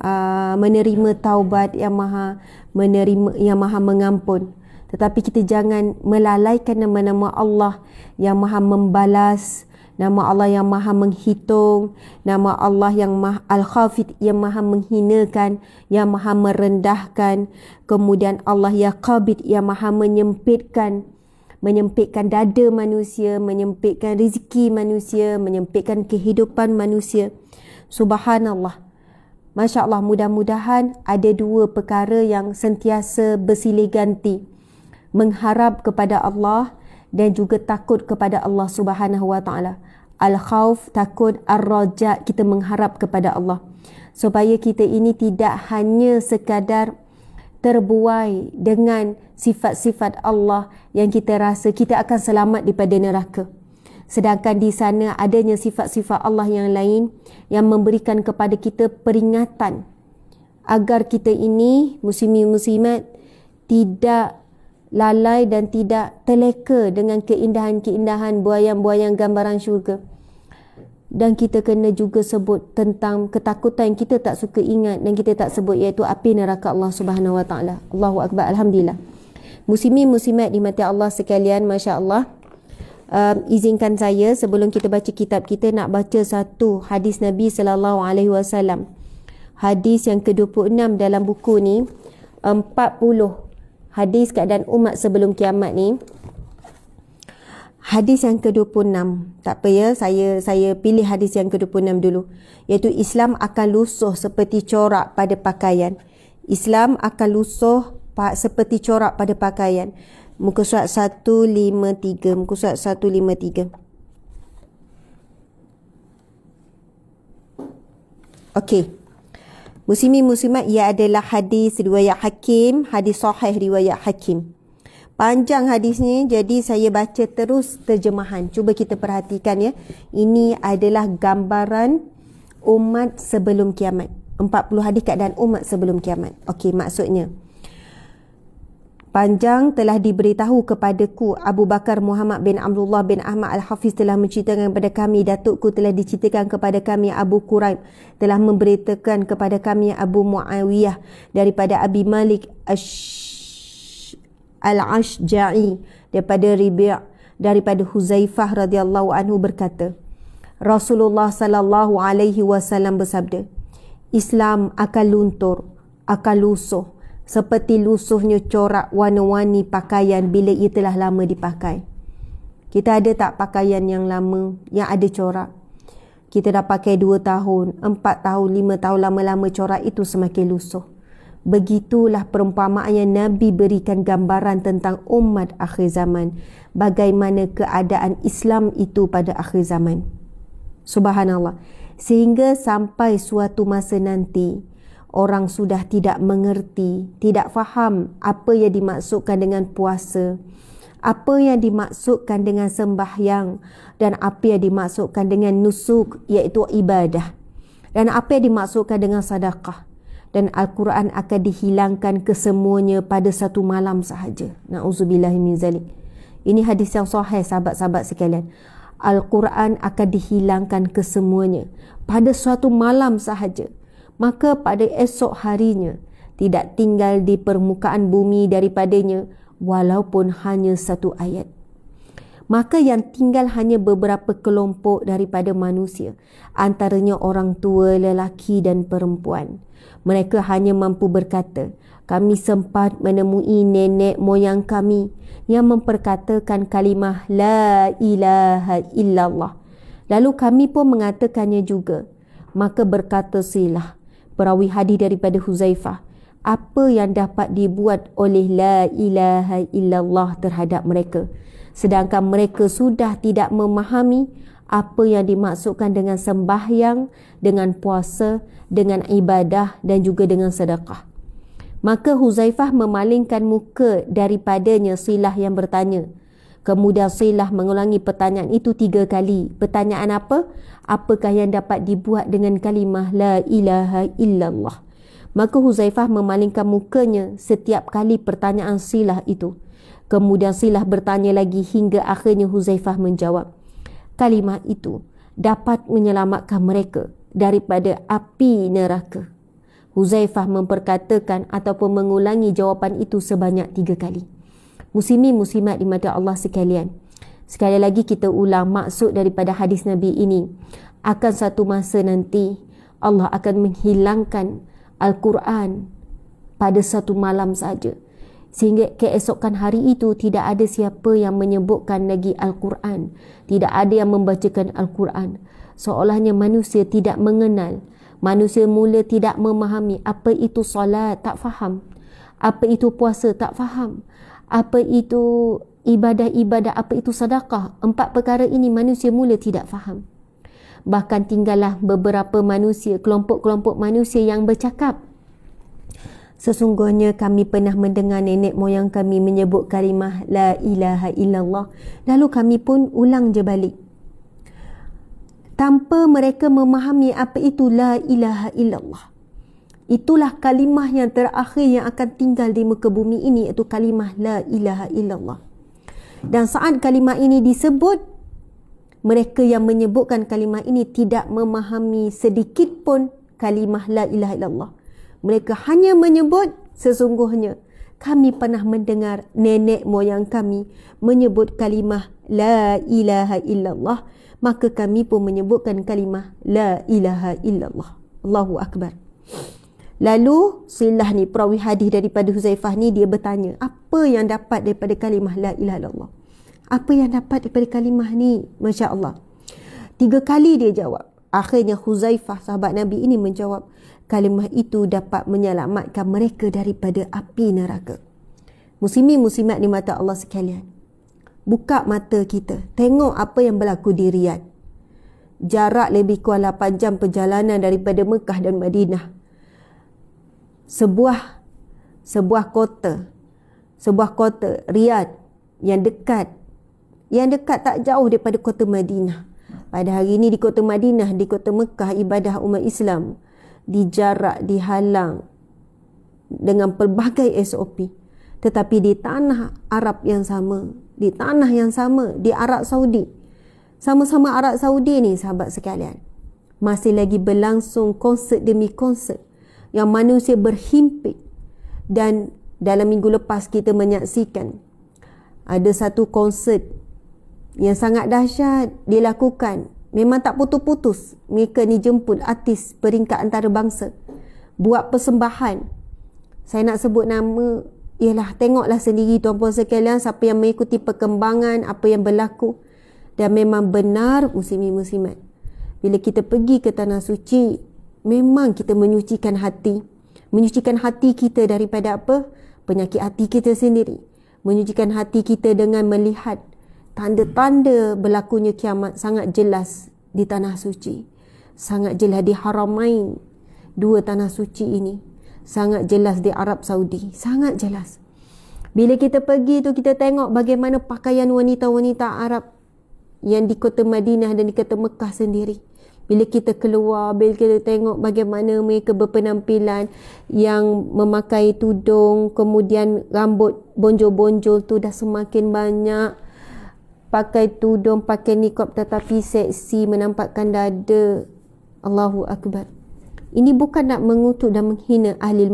menerima taubat, yang maha menerima, yang maha mengampun. Tetapi kita jangan melalaikan nama-nama Allah yang maha membalas, nama Allah yang maha menghitung, nama Allah yang maha Al-Khafid, yang maha menghinakan, yang maha merendahkan. Kemudian Allah Ya Qabid, yang maha menyempitkan dada manusia, menyempitkan rezeki manusia, menyempitkan kehidupan manusia. Subhanallah. Masya Allah, mudah-mudahan ada dua perkara yang sentiasa bersilih ganti. Mengharap kepada Allah dan juga takut kepada Allah Subhanahu wa taala. Al-khauf, takut, ar-raja, kita mengharap kepada Allah. Supaya kita ini tidak hanya sekadar terbuai dengan sifat-sifat Allah yang kita rasa kita akan selamat daripada neraka. Sedangkan di sana adanya sifat-sifat Allah yang lain yang memberikan kepada kita peringatan agar kita ini muslimin muslimat tidak lalai dan tidak terleka dengan keindahan-keindahan buayan-buayan gambaran syurga. Dan kita kena juga sebut tentang ketakutan yang kita tak suka ingat dan kita tak sebut, iaitu api neraka Allah Subhanahu wa taala. Allahu Akbar. Alhamdulillah. Muslimin muslimat dimati Allah sekalian, masya-Allah. Izinkan saya sebelum kita baca kitab kita nak baca satu hadis Nabi sallallahu alaihi wasallam. Hadis yang ke-26 dalam buku ni, 40 hadis keadaan umat sebelum kiamat ni. Hadis yang ke-26. Tak apa ya, saya pilih hadis yang ke-26 dulu. Iaitu Islam akan lusuh seperti corak pada pakaian. Islam akan lusuh seperti corak pada pakaian. Muka surat 153. Muka surat 153. Okey. Muslimin muslimat, ia adalah hadis riwayat Hakim, hadis sahih riwayat Hakim. Panjang hadis ni, jadi saya baca terus terjemahan. Cuba kita perhatikan ya. Ini adalah gambaran umat sebelum kiamat. 40 hadis keadaan umat sebelum kiamat. Okey, maksudnya panjang telah diberitahu kepadaku, Abu Bakar Muhammad bin Abdullah bin Ahmad Al-Hafiz telah menceritakan kepada kami, datukku telah diceritakan kepada kami, Abu Quraib telah memberitakan kepada kami, Abu Muawiyah daripada Abi Malik Al-Ashja'i daripada Ribi' daripada Huzaifah radhiyallahu anhu berkata, Rasulullah sallallahu alaihi wasallam bersabda, Islam akan luntur, akan lusuh seperti lusuhnya corak warna-warni pakaian bila ia telah lama dipakai. Kita ada tak pakaian yang lama, yang ada corak? Kita dah pakai 2 tahun, 4 tahun, 5 tahun, lama-lama corak itu semakin lusuh. Begitulah perumpamaan yang Nabi berikan gambaran tentang umat akhir zaman. Bagaimana keadaan Islam itu pada akhir zaman. Subhanallah. Sehingga sampai suatu masa nanti, orang sudah tidak mengerti, tidak faham apa yang dimaksudkan dengan puasa, apa yang dimaksudkan dengan sembahyang, dan apa yang dimaksudkan dengan nusuk, iaitu ibadah, dan apa yang dimaksudkan dengan sedekah. Dan Al-Quran akan dihilangkan kesemuanya pada satu malam sahaja. Na'udzubillah min zalik. Ini hadis yang sahih, sahabat-sahabat sekalian. Al-Quran akan dihilangkan kesemuanya pada suatu malam sahaja. Maka pada esok harinya tidak tinggal di permukaan bumi daripadanya walaupun hanya 1 ayat. Maka yang tinggal hanya beberapa kelompok daripada manusia, antaranya orang tua, lelaki dan perempuan. Mereka hanya mampu berkata, kami sempat menemui nenek moyang kami yang memperkatakan kalimah La ilaha illallah. Lalu kami pun mengatakannya juga. Maka berkata silah perawi hadis daripada Huzaifah, apa yang dapat dibuat oleh La ilaha illallah terhadap mereka, sedangkan mereka sudah tidak memahami apa yang dimaksudkan dengan sembahyang, dengan puasa, dengan ibadah dan juga dengan sedekah. Maka Huzaifah memalingkan muka daripadanya Silah yang bertanya. Kemudian Silah mengulangi pertanyaan itu 3 kali. Pertanyaan apa? Apakah yang dapat dibuat dengan kalimah La ilaha illallah? Maka Huzaifah memalingkan mukanya setiap kali pertanyaan Silah itu. Kemudian Silah bertanya lagi hingga akhirnya Huzaifah menjawab, kalimah itu dapat menyelamatkan mereka daripada api neraka. Huzaifah memperkatakan ataupun mengulangi jawapan itu sebanyak 3 kali. Muslimin muslimat di mata Allah sekalian, sekali lagi kita ulang maksud daripada hadis Nabi ini. Akan satu masa nanti Allah akan menghilangkan Al-Quran pada satu malam saja, sehingga keesokan hari itu tidak ada siapa yang menyebutkan lagi Al-Quran, tidak ada yang membacakan Al-Quran. Seolahnya manusia tidak mengenal, manusia mula tidak memahami apa itu solat, tak faham. Apa itu puasa, tak faham. Apa itu ibadah-ibadah, apa itu sedekah. 4 perkara ini manusia mula tidak faham. Bahkan tinggallah beberapa manusia, kelompok-kelompok manusia yang bercakap, sesungguhnya kami pernah mendengar nenek moyang kami menyebut kalimah La ilaha illallah. Lalu kami pun ulang je balik. Tanpa mereka memahami apa itu La ilaha illallah. Itulah kalimah yang terakhir yang akan tinggal di muka bumi ini, iaitu kalimah La ilaha illallah. Dan saat kalimah ini disebut, mereka yang menyebutkan kalimah ini tidak memahami sedikit pun kalimah La ilaha illallah. Mereka hanya menyebut, sesungguhnya kami pernah mendengar nenek moyang kami menyebut kalimah La ilaha illallah, maka kami pun menyebutkan kalimah La ilaha illallah. Allahu Akbar. Lalu Silah ni, perawi hadis daripada Huzaifah ni, dia bertanya, apa yang dapat daripada kalimah La ilaha illallah? Apa yang dapat daripada kalimah ni? Masya Allah. 3 kali dia jawab. Akhirnya Huzaifah, sahabat Nabi ini, menjawab, kalimah itu dapat menyelamatkan mereka daripada api neraka. Muslimin muslimat di mata Allah sekalian, buka mata kita, tengok apa yang berlaku di Riyadh. jarak lebih kurang 8 jam perjalanan daripada Mekah dan Madinah. Sebuah kota Riyadh yang dekat tak jauh daripada kota Madinah. Pada hari ini di kota Madinah, di kota Mekah, ibadah umat Islam dijarak, dihalang dengan pelbagai SOP. Tetapi di tanah Arab yang sama, di tanah yang sama, di Arab Saudi, sama-sama Arab Saudi ni sahabat sekalian, masih lagi berlangsung konsert demi konsert yang manusia berhimpit. Dan dalam minggu lepas kita menyaksikan ada satu konsert yang sangat dahsyat dilakukan. Memang tak putus-putus. Mereka ni jemput artis peringkat antarabangsa buat persembahan. Saya nak sebut nama, ialah tengoklah sendiri tuan-puan sekalian siapa yang mengikuti perkembangan apa yang berlaku. Dan memang benar muslimin-muslimat, bila kita pergi ke tanah suci, memang kita menyucikan hati kita daripada apa? Penyakit hati kita sendiri. Menyucikan hati kita dengan melihat tanda-tanda berlakunya kiamat sangat jelas di tanah suci, sangat jelas di Haramain, dua tanah suci ini, sangat jelas di Arab Saudi, sangat jelas. Bila kita pergi tu, kita tengok bagaimana pakaian wanita-wanita Arab yang di kota Madinah dan di kota Mekah sendiri. Bila kita keluar, bila kita tengok bagaimana mereka berpenampilan yang memakai tudung, kemudian rambut bonjol-bonjol tu dah semakin banyak, pakai tudung, pakai niqab tetapi seksi, menampakkan dada. Allahu Akbar. Ini bukan nak mengutuk dan menghina ahli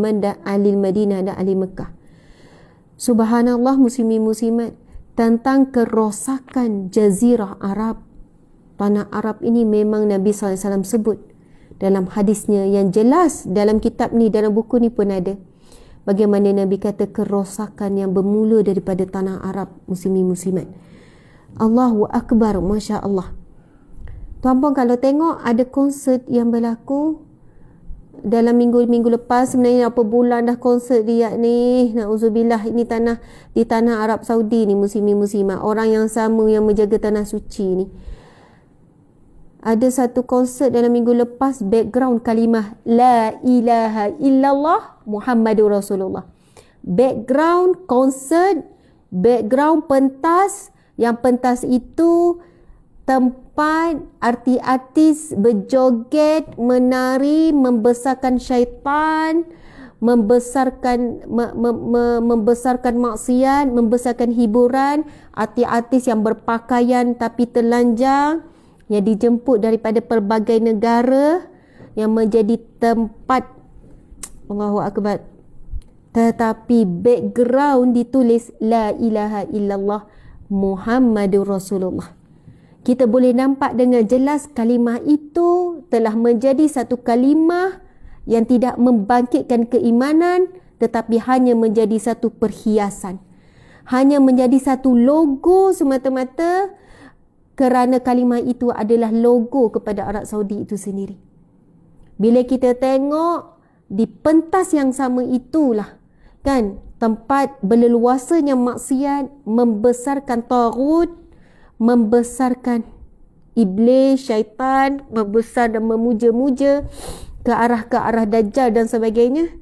Madinah dan ahli Mekah. Subhanallah muslimin muslimat, tentang kerosakan jazirah Arab, tanah Arab ini memang Nabi SAW sebut dalam hadisnya yang jelas dalam kitab ni, dalam buku ni pun ada. Bagaimana Nabi kata kerosakan yang bermula daripada tanah Arab, muslimin muslimat. Allahu Akbar, Masya Allah. Tuan-puan kalau tengok ada konsert yang berlaku dalam minggu-minggu lepas, sebenarnya apa bulan dah konsert Riyadh ni, na'udzubillah, ini di tanah Arab Saudi ni muslimin muslimat, orang yang sama yang menjaga tanah suci ni. Ada satu konsert dalam minggu lepas, background kalimah La ilaha illallah Muhammadur Rasulullah. Background konsert, background pentas, yang pentas itu tempat artis berjoget, menari, membesarkan syaitan, membesarkan maksiat, membesarkan hiburan, artis-artis yang berpakaian tapi telanjang, yang dijemput daripada pelbagai negara, yang menjadi tempat Allahu Akbar. Tetapi background ditulis La ilaha illallah Muhammadur Rasulullah. Kita boleh nampak dengan jelas kalimah itu telah menjadi satu kalimah yang tidak membangkitkan keimanan, tetapi hanya menjadi satu perhiasan, hanya menjadi satu logo semata-mata, kerana kalimah itu adalah logo kepada Arab Saudi itu sendiri. Bila kita tengok di pentas yang sama itulah kan tempat berleluasanya maksiat, membesarkan taghut, membesarkan iblis, syaitan, membesar dan memuja-muja ke arah Dajjal dan sebagainya.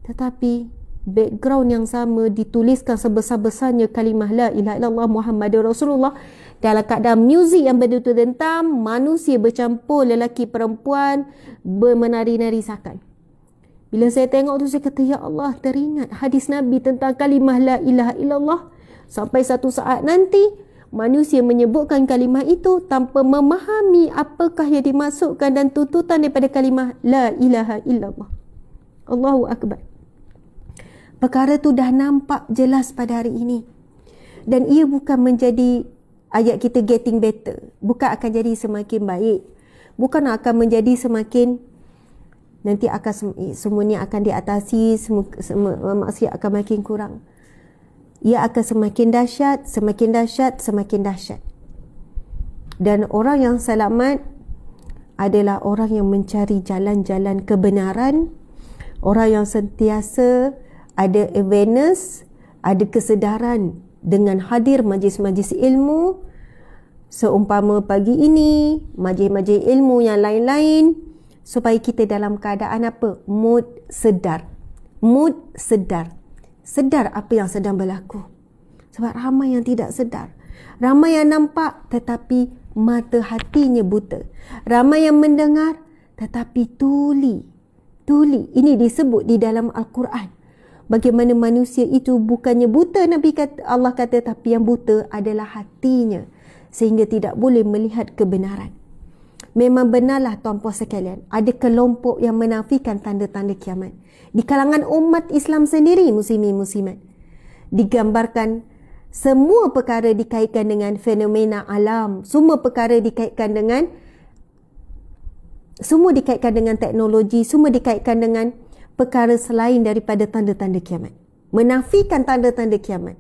Tetapi background yang sama dituliskan sebesar-besarnya kalimah La ilaha illallah Muhammadur Rasulullah, dalam keadaan muzik yang begitu dentam, manusia bercampur lelaki perempuan bermenari-nari sakan. Bila saya tengok tu, saya kata ya Allah, teringat hadis Nabi tentang kalimah La ilaha illallah. Sampai satu saat nanti manusia menyebutkan kalimah itu tanpa memahami apakah yang dimaksudkan dan tuntutan daripada kalimah La ilaha illallah. Allahu Akbar. Perkara tu dah nampak jelas pada hari ini. Dan ia bukan menjadi ayat kita getting better. Bukan akan jadi semakin baik. Bukan akan menjadi semakin nanti akan semuanya akan diatasi, maksiat akan makin kurang. Ia akan semakin dahsyat, semakin dahsyat, semakin dahsyat. Dan orang yang selamat adalah orang yang mencari jalan-jalan kebenaran, orang yang sentiasa ada awareness, ada kesedaran dengan hadir majlis-majlis ilmu, Seumpama pagi ini, majlis-majlis ilmu yang lain-lain, supaya kita dalam keadaan apa? Mood sedar. Mood sedar. Sedar apa yang sedang berlaku. Sebab ramai yang tidak sedar. Ramai yang nampak tetapi mata hatinya buta. Ramai yang mendengar tetapi tuli. Tuli. Ini disebut di dalam Al-Quran. Bagaimana manusia itu bukannya buta, Allah kata, tapi yang buta adalah hatinya. Sehingga tidak boleh melihat kebenaran. Memang benarlah tuan-puan sekalian, ada kelompok yang menafikan tanda-tanda kiamat. Di kalangan umat Islam sendiri, muslimin-muslimat, digambarkan semua perkara dikaitkan dengan fenomena alam, semua dikaitkan dengan teknologi, semua dikaitkan dengan perkara selain daripada tanda-tanda kiamat. Menafikan tanda-tanda kiamat.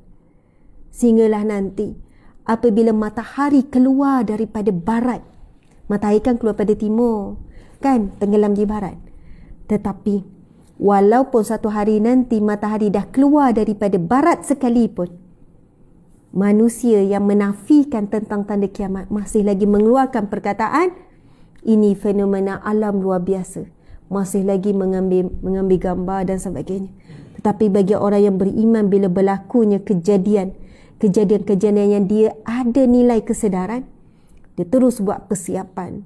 Sehinggalah nanti apabila matahari keluar daripada barat, matahari kan keluar pada timur, kan, tenggelam di barat. Tetapi walaupun satu hari nanti matahari dah keluar daripada barat sekalipun, manusia yang menafikan tentang tanda kiamat masih lagi mengeluarkan perkataan, ini fenomena alam luar biasa. Masih lagi mengambil gambar dan sebagainya. Tetapi bagi orang yang beriman, bila berlakunya kejadian yang dia ada nilai kesedaran, dia terus buat persiapan,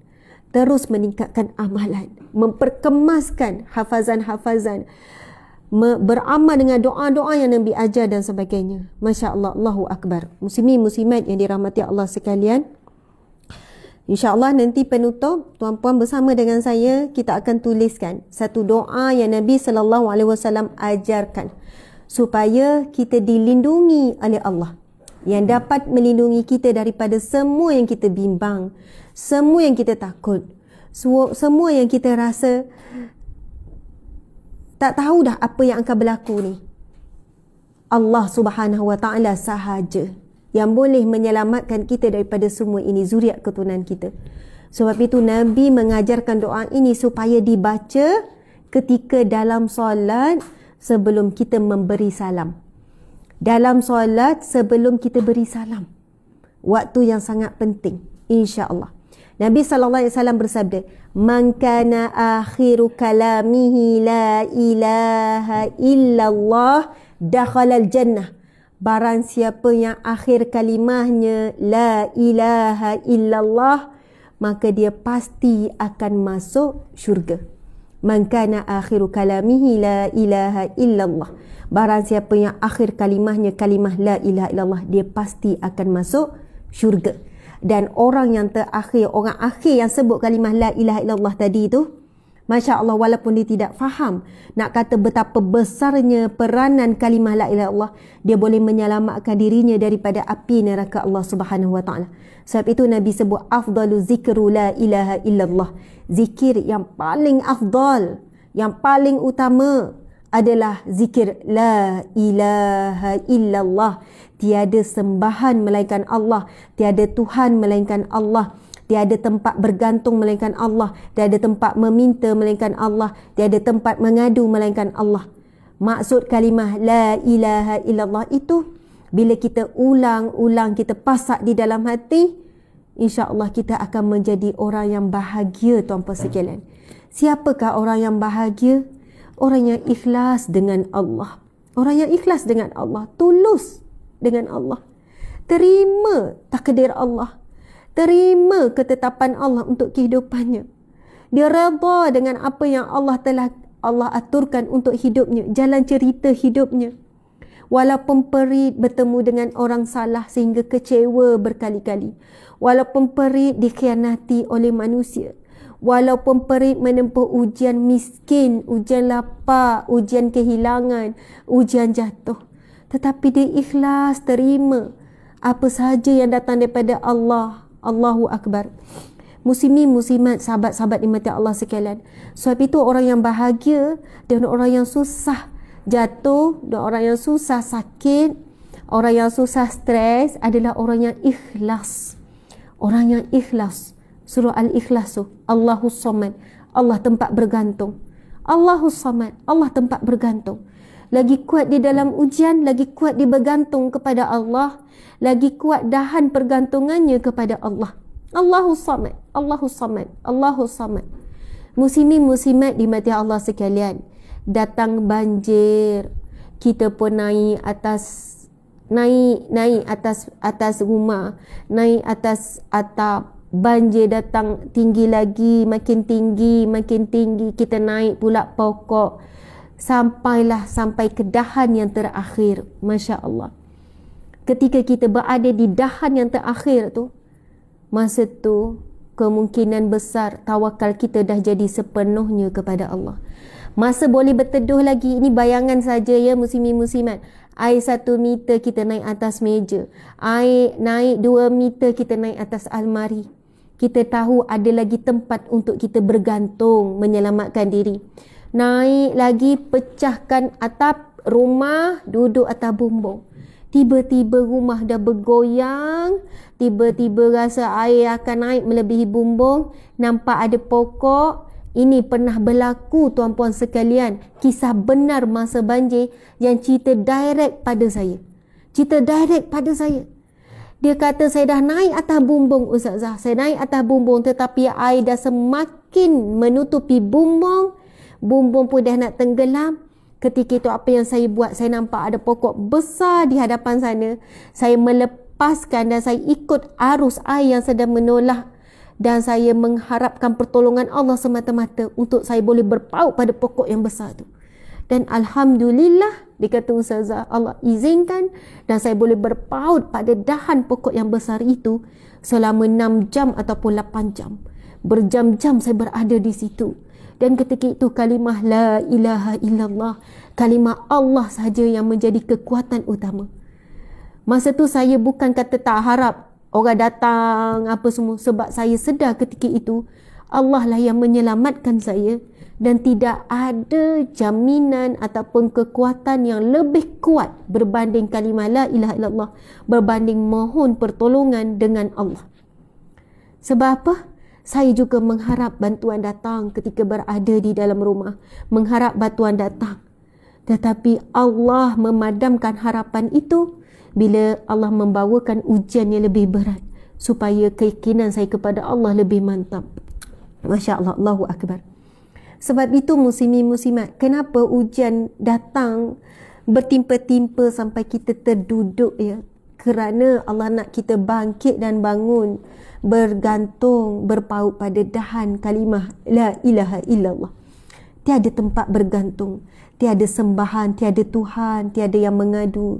terus meningkatkan amalan, memperkemaskan hafazan-hafazan, beramal dengan doa-doa yang Nabi ajar dan sebagainya. Masya Allah, Allahu Akbar. Muslimin muslimat yang dirahmati Allah sekalian, InsyaAllah nanti penutup, tuan-puan bersama dengan saya, kita akan tuliskan satu doa yang Nabi SAW ajarkan supaya kita dilindungi oleh Allah, yang dapat melindungi kita daripada semua yang kita bimbang, semua yang kita takut, semua yang kita rasa tak tahu dah apa yang akan berlaku ni. Allah Subhanahu Wa Taala sahaja yang boleh menyelamatkan kita daripada semua ini, zuriat keturunan kita. Sebab itu Nabi mengajarkan doa ini supaya dibaca ketika dalam solat sebelum kita memberi salam. Dalam solat sebelum kita beri salam. Waktu yang sangat penting, insya-Allah. Nabi SAW bersabda, "Man kana akhiru kalamihi la ilaha illallah dakhala al-jannah." Barang siapa yang akhir kalimahnya la ilaha illallah, maka dia pasti akan masuk syurga. Man kana akhiru kalamihi la ilaha illallah. Barang siapa yang akhir kalimahnya kalimah la ilaha illallah, dia pasti akan masuk syurga. Dan orang yang terakhir, orang akhir yang sebut kalimah la ilaha illallah tadi itu, Masya Allah, walaupun dia tidak faham nak kata betapa besarnya peranan kalimah la ilaha illallah, dia boleh menyelamatkan dirinya daripada api neraka Allah Subhanahu Wa Taala. Sebab itu Nabi sebut afdalu zikru la ilaha illallah. Zikir yang paling afdal, yang paling utama adalah zikir la ilaha illallah. Tiada sembahan melainkan Allah, tiada Tuhan melainkan Allah. Tiada tempat bergantung melainkan Allah. Tiada tempat meminta melainkan Allah. Tiada tempat mengadu melainkan Allah. Maksud kalimah la ilaha illallah itu, bila kita ulang-ulang, kita pasak di dalam hati, insya-Allah kita akan menjadi orang yang bahagia, tuan-puan sekalian. Siapakah orang yang bahagia? Orang yang ikhlas dengan Allah. Orang yang ikhlas dengan Allah, tulus dengan Allah. Terima takdir Allah. Terima ketetapan Allah untuk kehidupannya. Dia redha dengan apa yang Allah aturkan untuk hidupnya, jalan cerita hidupnya. Walaupun perit bertemu dengan orang salah sehingga kecewa berkali-kali. Walaupun perit dikhianati oleh manusia. Walaupun perit menempuh ujian miskin, ujian lapar, ujian kehilangan, ujian jatuh. Tetapi dia ikhlas terima apa sahaja yang datang daripada Allah. Allahu Akbar. Muslimin, muslimat, sahabat-sahabat dimati Allah sekalian. Sebab itu orang yang bahagia dan orang yang susah jatuh, dan orang yang susah sakit, orang yang susah stres adalah orang yang ikhlas. Orang yang ikhlas. Surah Al-Ikhlas tu, Allahus Samad, Allah tempat bergantung. Allahus Samad, Allah tempat bergantung. lagi kuat di dalam ujian, lagi kuat di bergantung kepada Allah, lagi kuat dahan pergantungannya kepada Allah. Allahus Samad, Allahus Samad, Allahus Samad. Muslimin muslimat dimati Allah sekalian, datang banjir, kita pun naik atas rumah, naik atas atap. Banjir datang tinggi lagi, makin tinggi, kita naik pula pokok, sampai ke dahan yang terakhir. Masya Allah, ketika kita berada di dahan yang terakhir tu, masa tu kemungkinan besar tawakal kita dah jadi sepenuhnya kepada Allah. Masa boleh berteduh lagi, ini bayangan saja ya muslimin muslimat. Air 1 meter kita naik atas meja, air naik 2 meter kita naik atas almari. Kita tahu ada lagi tempat untuk kita bergantung, menyelamatkan diri. Naik lagi, pecahkan atap rumah, duduk atas bumbung. Tiba-tiba rumah dah bergoyang, tiba-tiba rasa air akan naik melebihi bumbung, nampak ada pokok. Ini pernah berlaku tuan-puan sekalian, kisah benar masa banjir yang cerita direct pada saya. Dia kata, saya dah naik atas bumbung Ustazah, saya naik atas bumbung, tetapi air dah semakin menutupi bumbung. Bumbung pun dah nak tenggelam. Ketika itu apa yang saya buat? Saya nampak ada pokok besar di hadapan sana. Saya melepaskan dan saya ikut arus air yang sedang menolak. Dan saya mengharapkan pertolongan Allah semata-mata untuk saya boleh berpaut pada pokok yang besar tu. Dan Alhamdulillah, dia kata Ustazah, Allah izinkan dan saya boleh berpaut pada dahan pokok yang besar itu selama 6 jam ataupun 8 jam. Berjam-jam saya berada di situ. Dan ketika itu kalimah la ilaha illallah, kalimah Allah sahaja yang menjadi kekuatan utama. Masa tu saya bukan kata tak harap orang datang apa semua, sebab saya sedar ketika itu Allah lah yang menyelamatkan saya. Dan tidak ada jaminan ataupun kekuatan yang lebih kuat berbanding kalimah la ilaha illallah, berbanding mohon pertolongan dengan Allah. Sebab apa? Saya juga mengharap bantuan datang ketika berada di dalam rumah, mengharap bantuan datang. Tetapi Allah memadamkan harapan itu bila Allah membawakan ujian yang lebih berat, supaya keyakinan saya kepada Allah lebih mantap. Masya Allah, Allahu Akbar. Sebab itu muslimin muslimat, kenapa ujian datang bertimpa-timpa sampai kita terduduk ya? Kerana Allah nak kita bangkit dan bangun, bergantung, berpaut pada dahan kalimah la ilaha illallah. Tiada tempat bergantung, tiada sembahan, tiada Tuhan, tiada yang mengadu.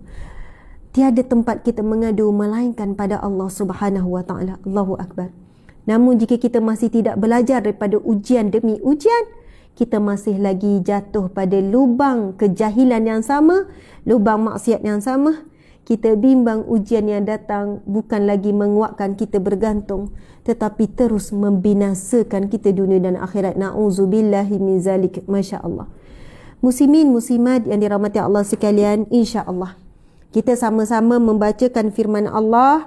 Tiada tempat kita mengadu melainkan pada Allah Subhanahu wa taala. Allahu Akbar. Namun jika kita masih tidak belajar daripada ujian demi ujian, kita masih lagi jatuh pada lubang kejahilan yang sama, lubang maksiat yang sama. Kita bimbang ujian yang datang bukan lagi menguatkan kita bergantung, tetapi terus membinasakan kita dunia dan akhirat. Na'udzubillahi min zalik. Masya Allah. Muslimin muslimat yang dirahmati Allah sekalian, insya-Allah kita sama-sama membacakan firman Allah.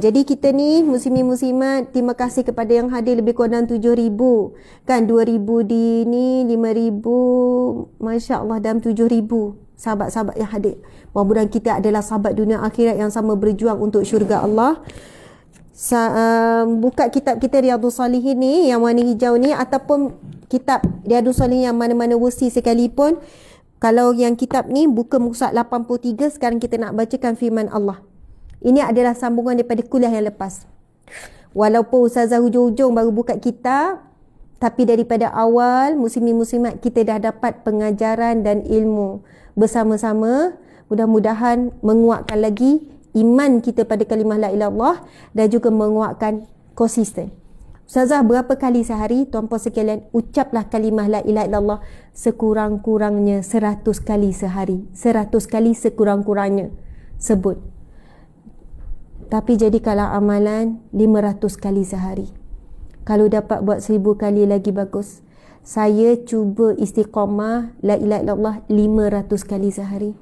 Jadi kita ni muslimin muslimat, terima kasih kepada yang hadir lebih kurang 7,000. Kan 2,000 di ni, 5,000, masya-Allah, dalam 7,000 sahabat-sahabat yang hadir. Mudah-mudahan kita adalah sahabat dunia akhirat yang sama berjuang untuk syurga Allah. Buka kitab kita Riyadhus Salihin ni yang warna hijau ni, ataupun kitab Riyadhus Salihin yang mana-mana versi sekalipun. Kalau yang kitab ni buka muka 83, sekarang kita nak bacakan firman Allah. Ini adalah sambungan daripada kuliah yang lepas. Walaupun Ustazah hujung-hujung baru buka kitab, tapi daripada awal muslimin muslimat kita dah dapat pengajaran dan ilmu bersama-sama. Mudah-mudahan menguatkan lagi iman kita pada kalimah la ilaha illallah dan juga menguatkan konsisten. Ustazah, berapa kali sehari tuan-puan sekalian ucaplah kalimah la ilaha illallah sekurang-kurangnya 100 kali sehari. 100 kali sekurang-kurangnya sebut. Tapi jadikanlah amalan 500 kali sehari. Kalau dapat buat 1000 kali lagi bagus. Saya cuba istiqamah la ilaha illallah 500 kali sehari.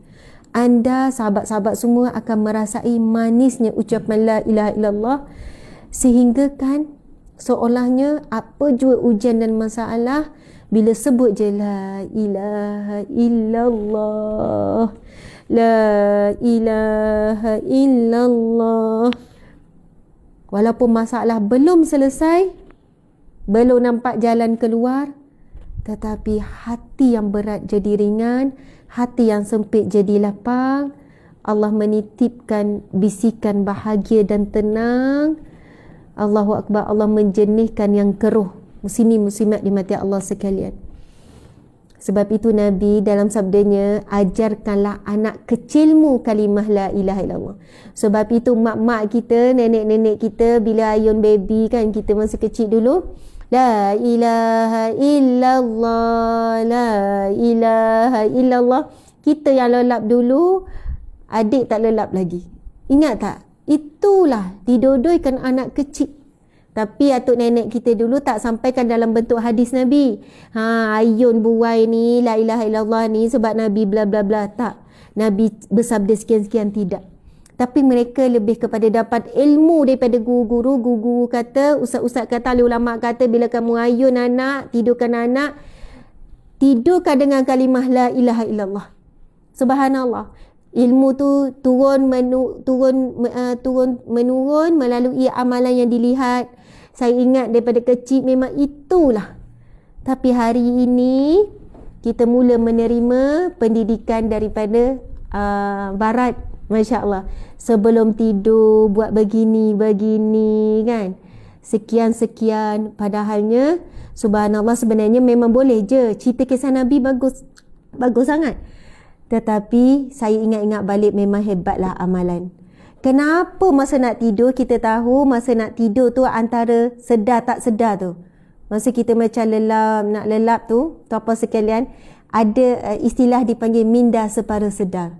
Anda sahabat-sahabat semua akan merasai manisnya ucapan la ilaha illallah, sehingga kan seolahnya apa jua ujian dan masalah, Bila sebut je la ilaha illallah, la ilaha illallah, walaupun masalah belum selesai, belum nampak jalan keluar, tetapi hati yang berat jadi ringan, hati yang sempit jadi lapang. Allah menitipkan bisikan bahagia dan tenang. Allahu Akbar. Allah menjernihkan yang keruh. Muslimin muslimat dimati Allah sekalian. Sebab itu Nabi dalam sabdanya, ajarkanlah anak kecilmu kalimah la ilaha illallah. Sebab itu mak-mak kita, nenek-nenek kita, bila ayun baby kan, kita masih kecil dulu, la ilaha illallah, la ilaha illallah. Kita yang lelap dulu, adik tak lelap lagi. Ingat tak? Itulah didodoikan anak kecil. Tapi atuk nenek kita dulu tak sampaikan dalam bentuk hadis Nabi. Ayun buai ni, la ilaha illallah ni sebab Nabi bla bla bla. Tak. Nabi bersabda sekian-sekian, tidak. Tapi mereka lebih kepada dapat ilmu daripada guru-guru. Guru-guru kata, ustaz-ustaz kata, ahli ulama kata, bila kamu ayun anak, tidurkan anak, tidurkan dengan kalimah la ilaha illallah. Subhanallah. Ilmu tu turun menurun melalui amalan yang dilihat. Saya ingat daripada kecil memang itulah. Tapi hari ini kita mula menerima pendidikan daripada barat. Masya Allah. Sebelum tidur buat begini kan. Sekian-sekian. Padahalnya subhanallah sebenarnya memang boleh je. Cerita kisah Nabi bagus. Bagus sangat. Tetapi saya ingat-ingat balik memang hebatlah amalan. Kenapa masa nak tidur kita tahu masa nak tidur tu antara sedar tak sedar tu. Masa kita macam lelap, nak lelap tu, apa sekalian, ada istilah dipanggil minda separuh sedar.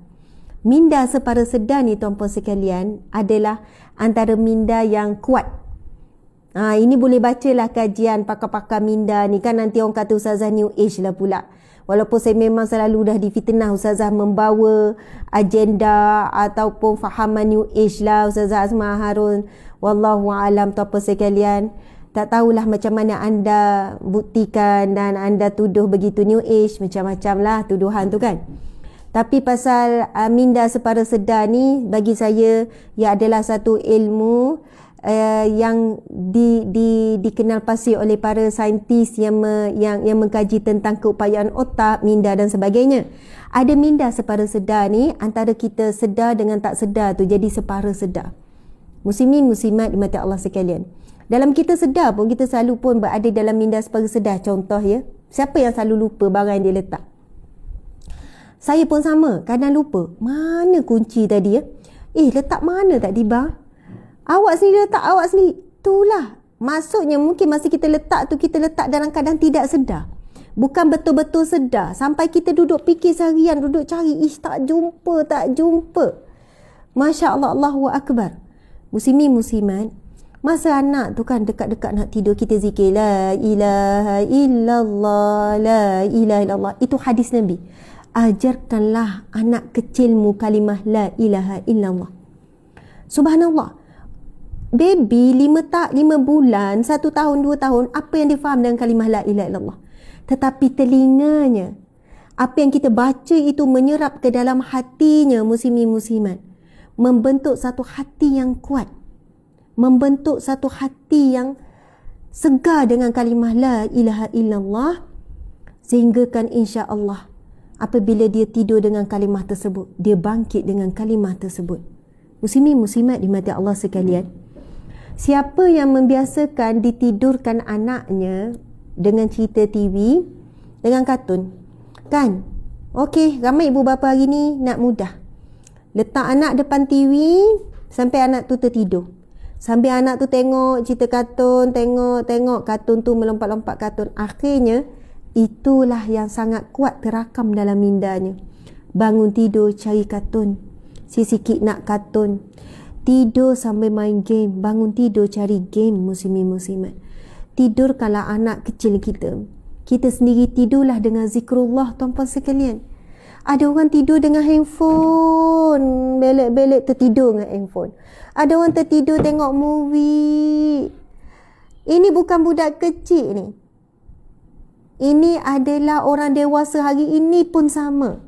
Minda separuh sedar ni tuan-puan sekalian adalah antara minda yang kuat. Ini boleh bacalah kajian pakar-pakar minda ni kan, nanti orang kata Ustazah New Age lah pula. Walaupun saya memang selalu dah difitnah Ustazah membawa agenda ataupun fahaman New Age lah Ustazah Azma Harun. Wallahu alam tuan-puan sekalian. Tak tahulah macam mana anda buktikan dan anda tuduh begitu New Age. Macam-macam lah tuduhan tu kan. Tapi pasal minda separuh sedar ni, bagi saya ia adalah satu ilmu yang dikenal pasti oleh para saintis yang mengkaji tentang keupayaan otak, minda dan sebagainya. Ada minda separuh sedar ni, antara kita sedar dengan tak sedar tu jadi separuh sedar. Muslimin muslimat dimati Allah sekalian. Dalam kita sedar pun, kita selalu pun berada dalam minda separuh sedar. Contoh ya, siapa yang selalu lupa barang yang dia letak? Saya pun sama, kadang lupa. Mana kunci tadi ya? Letak mana tak di bar? Awak sendiri letak awak sendiri. Itulah. Maksudnya mungkin masa kita letak tu, kita letak dalam keadaan tidak sedar. Bukan betul-betul sedar. Sampai kita duduk fikir seharian, duduk cari. Tak jumpa. Masya Allah, Allahu Akbar. Muslimin muslimat, masa anak tu kan dekat-dekat nak tidur, kita zikir la ilaha illallah, la ilaha illallah. Itu hadis Nabi. Ajarkanlah anak kecilmu kalimah la ilaha illallah. Subhanallah. Baby 5 bulan, 1 tahun, 2 tahun, apa yang dia faham dengan kalimah la ilaha illallah? Tetapi telinganya, apa yang kita baca itu menyerap ke dalam hatinya, muslimin muslimat. Membentuk satu hati yang kuat. Membentuk satu hati yang segar dengan kalimah la ilaha illallah. Sehinggakan insya-Allah apabila dia tidur dengan kalimah tersebut, dia bangkit dengan kalimah tersebut. Muslimin muslimat dimati Allah sekalian. Siapa yang membiasakan ditidurkan anaknya dengan cerita TV, dengan kartun, kan? Okey, ramai ibu bapa hari ni nak mudah. Letak anak depan TV sampai anak tu tertidur. Sambil anak tu tengok cerita kartun, tengok kartun tu melompat-lompat kartun. Akhirnya, itulah yang sangat kuat terakam dalam mindanya. Bangun tidur cari kartun. Sikit nak kartun. Tidur sambil main game. Bangun tidur cari game, muslimin muslimat. Tidurkanlah anak kecil kita. Kita sendiri tidurlah dengan zikrullah tuan-puan sekalian. Ada orang tidur dengan handphone. Belek-belek tertidur dengan handphone. Ada orang tertidur tengok movie. Ini bukan budak kecil ni. Ini adalah orang dewasa hari ini pun sama.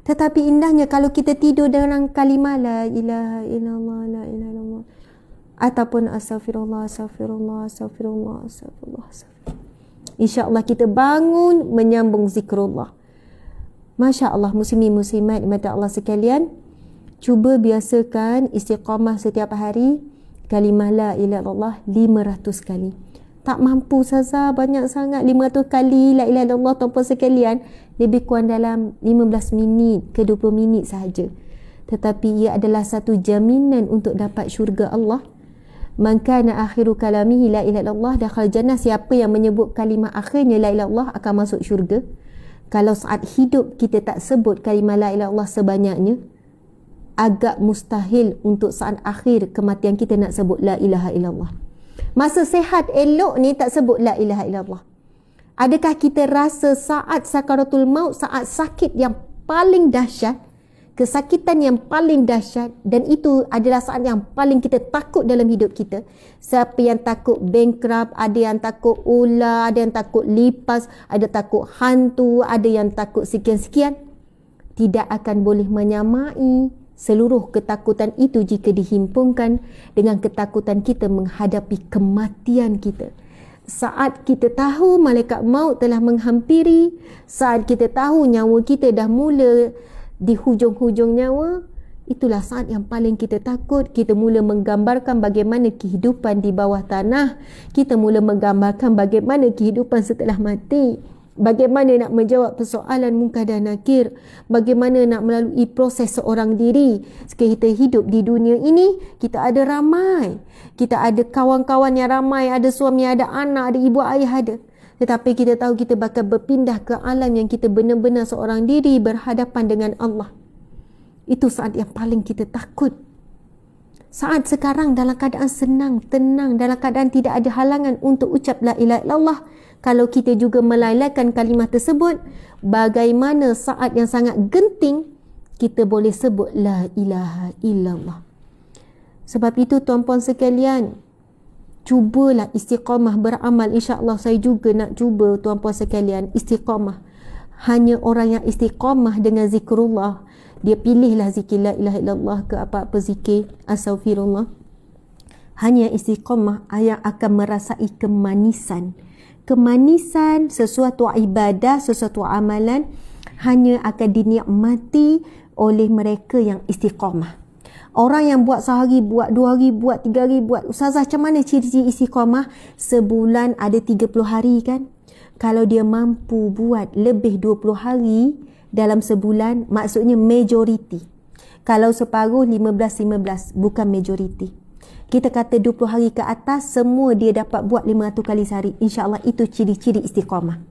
Tetapi indahnya kalau kita tidur dengan kalimah la ilaha illallah, la ilaha illallah, ataupun astaghfirullah, astaghfirullah, astaghfirullah, astaghfirullah, astaghfirullah. InsyaAllah kita bangun menyambung zikrullah. Masya Allah, muslimin muslimat mata Allah sekalian, cuba biasakan istiqamah setiap hari kalimah la ilaha illallah 500 kali. Tak mampu saza banyak sangat 500 kali la ilaha illallah tuan-puan sekalian, lebih kurang dalam 15 minit ke 20 minit sahaja. Tetapi ia adalah satu jaminan untuk dapat syurga Allah. Man kana akhiru kalamihi la ilaha illallah dakhal jannah. Siapa yang menyebut kalimah akhirnya la ilaha illallah akan masuk syurga. Kalau saat hidup kita tak sebut kalimah la ilaha illallah sebanyaknya, agak mustahil untuk saat akhir kematian kita nak sebut la ilaha illallah. Masa sehat elok ni tak sebut la ilaha illallah. Adakah kita rasa saat sakaratul maut, saat sakit yang paling dahsyat, kesakitan yang paling dahsyat, dan itu adalah saat yang paling kita takut dalam hidup kita. Siapa yang takut bankrupt, ada yang takut ular, ada yang takut lipas, ada takut hantu, ada yang takut sekian-sekian. Tidak akan boleh menyamai seluruh ketakutan itu jika dihimpunkan dengan ketakutan kita menghadapi kematian kita. Saat kita tahu malaikat maut telah menghampiri, saat kita tahu nyawa kita dah mula di hujung-hujung nyawa, itulah saat yang paling kita takut. Kita mula menggambarkan bagaimana kehidupan di bawah tanah. Kita mula menggambarkan bagaimana kehidupan setelah mati. Bagaimana nak menjawab persoalan munkar dan nakir. Bagaimana nak melalui proses seorang diri. Kita hidup di dunia ini, kita ada ramai. Kita ada kawan-kawan yang ramai, ada suami, ada anak, ada ibu ayah ada. Tetapi kita tahu kita bakal berpindah ke alam yang kita benar-benar seorang diri berhadapan dengan Allah. Itu saat yang paling kita takut. Saat sekarang dalam keadaan senang, tenang, dalam keadaan tidak ada halangan untuk ucap la ilaha illallah. Kalau kita juga melalaikan kalimah tersebut, bagaimana saat yang sangat genting kita boleh sebut la ilaha illallah. Sebab itu tuan-puan sekalian, cubalah istiqamah beramal. InsyaAllah saya juga nak cuba tuan-puan sekalian istiqamah. Hanya orang yang istiqamah dengan zikrullah, dia pilihlah zikir la ilaha illallah ke apa-apa zikir, astaghfirullah. Hanya istiqamah yang akan merasai kemanisan. Kemanisan sesuatu ibadah, sesuatu amalan hanya akan dinikmati oleh mereka yang istiqamah. Orang yang buat sehari, buat 2 hari, buat 3 hari, buat. Ustazah, macam mana ciri-ciri istiqamah? Sebulan ada 30 hari kan? Kalau dia mampu buat lebih 20 hari dalam sebulan, maksudnya majoriti. Kalau separuh 15-15, bukan majoriti. Kita kata 20 hari ke atas, semua dia dapat buat 500 kali sehari. InsyaAllah itu ciri-ciri istiqamah.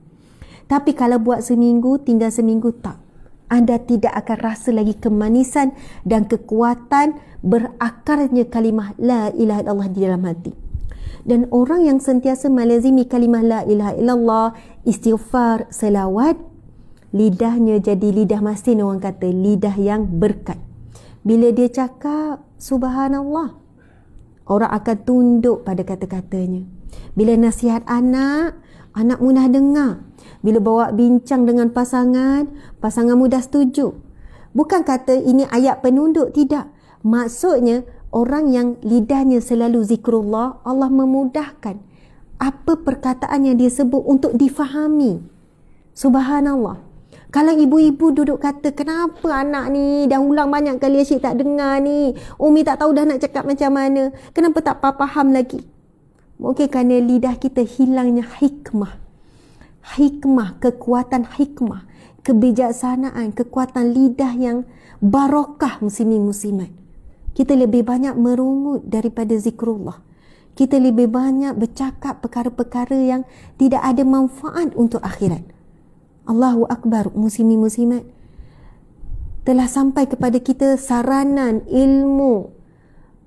Tapi kalau buat seminggu, tinggal seminggu, tak. Anda tidak akan rasa lagi kemanisan dan kekuatan berakarnya kalimah la ilaha illallah di dalam hati. Dan orang yang sentiasa melazimi kalimah la ilaha illallah, istighfar, selawat, lidahnya jadi lidah masin, orang kata lidah yang berkat. Bila dia cakap subhanallah, orang akan tunduk pada kata-katanya. Bila nasihat anak, anak mudah dengar. Bila bawa bincang dengan pasangan, pasangan mudah setuju. Bukan kata ini ayat penunduk, tidak. Maksudnya orang yang lidahnya selalu zikrullah, Allah memudahkan apa perkataan yang dia sebut untuk difahami. Subhanallah. Kalau ibu-ibu duduk kata, kenapa anak ni dah ulang banyak kali asyik tak dengar ni, Umi tak tahu dah nak cakap macam mana, kenapa tak faham lagi? Mungkin kerana lidah kita hilangnya hikmah. Hikmah, kekuatan hikmah, kebijaksanaan, kekuatan lidah yang barakah muslimin muslimat. Kita lebih banyak merungut daripada zikrullah. Kita lebih banyak bercakap perkara-perkara yang tidak ada manfaat untuk akhirat. Allahu Akbar, muslimin muslimat. Telah sampai kepada kita saranan ilmu,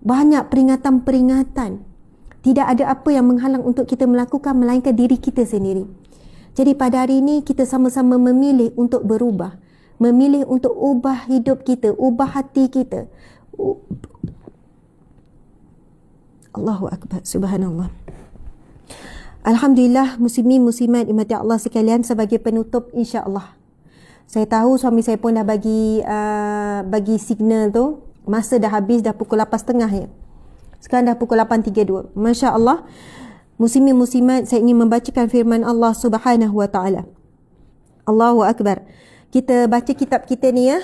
banyak peringatan-peringatan. Tidak ada apa yang menghalang untuk kita melakukan melainkan diri kita sendiri. Jadi pada hari ini kita sama-sama memilih untuk berubah. Memilih untuk ubah hidup kita, ubah hati kita. Allahu Akbar, subhanallah. Alhamdulillah, muslimin muslimat dimati Allah sekalian, sebagai penutup insya-Allah. Saya tahu suami saya pun dah bagi signal tu, masa dah habis, dah pukul 8.30 ya. Sekarang dah pukul 8.32. Masya-Allah. Muslimin muslimat, saya ingin membacakan firman Allah Subhanahu wa taala. Allahu akbar. Kita baca kitab kita ni ya.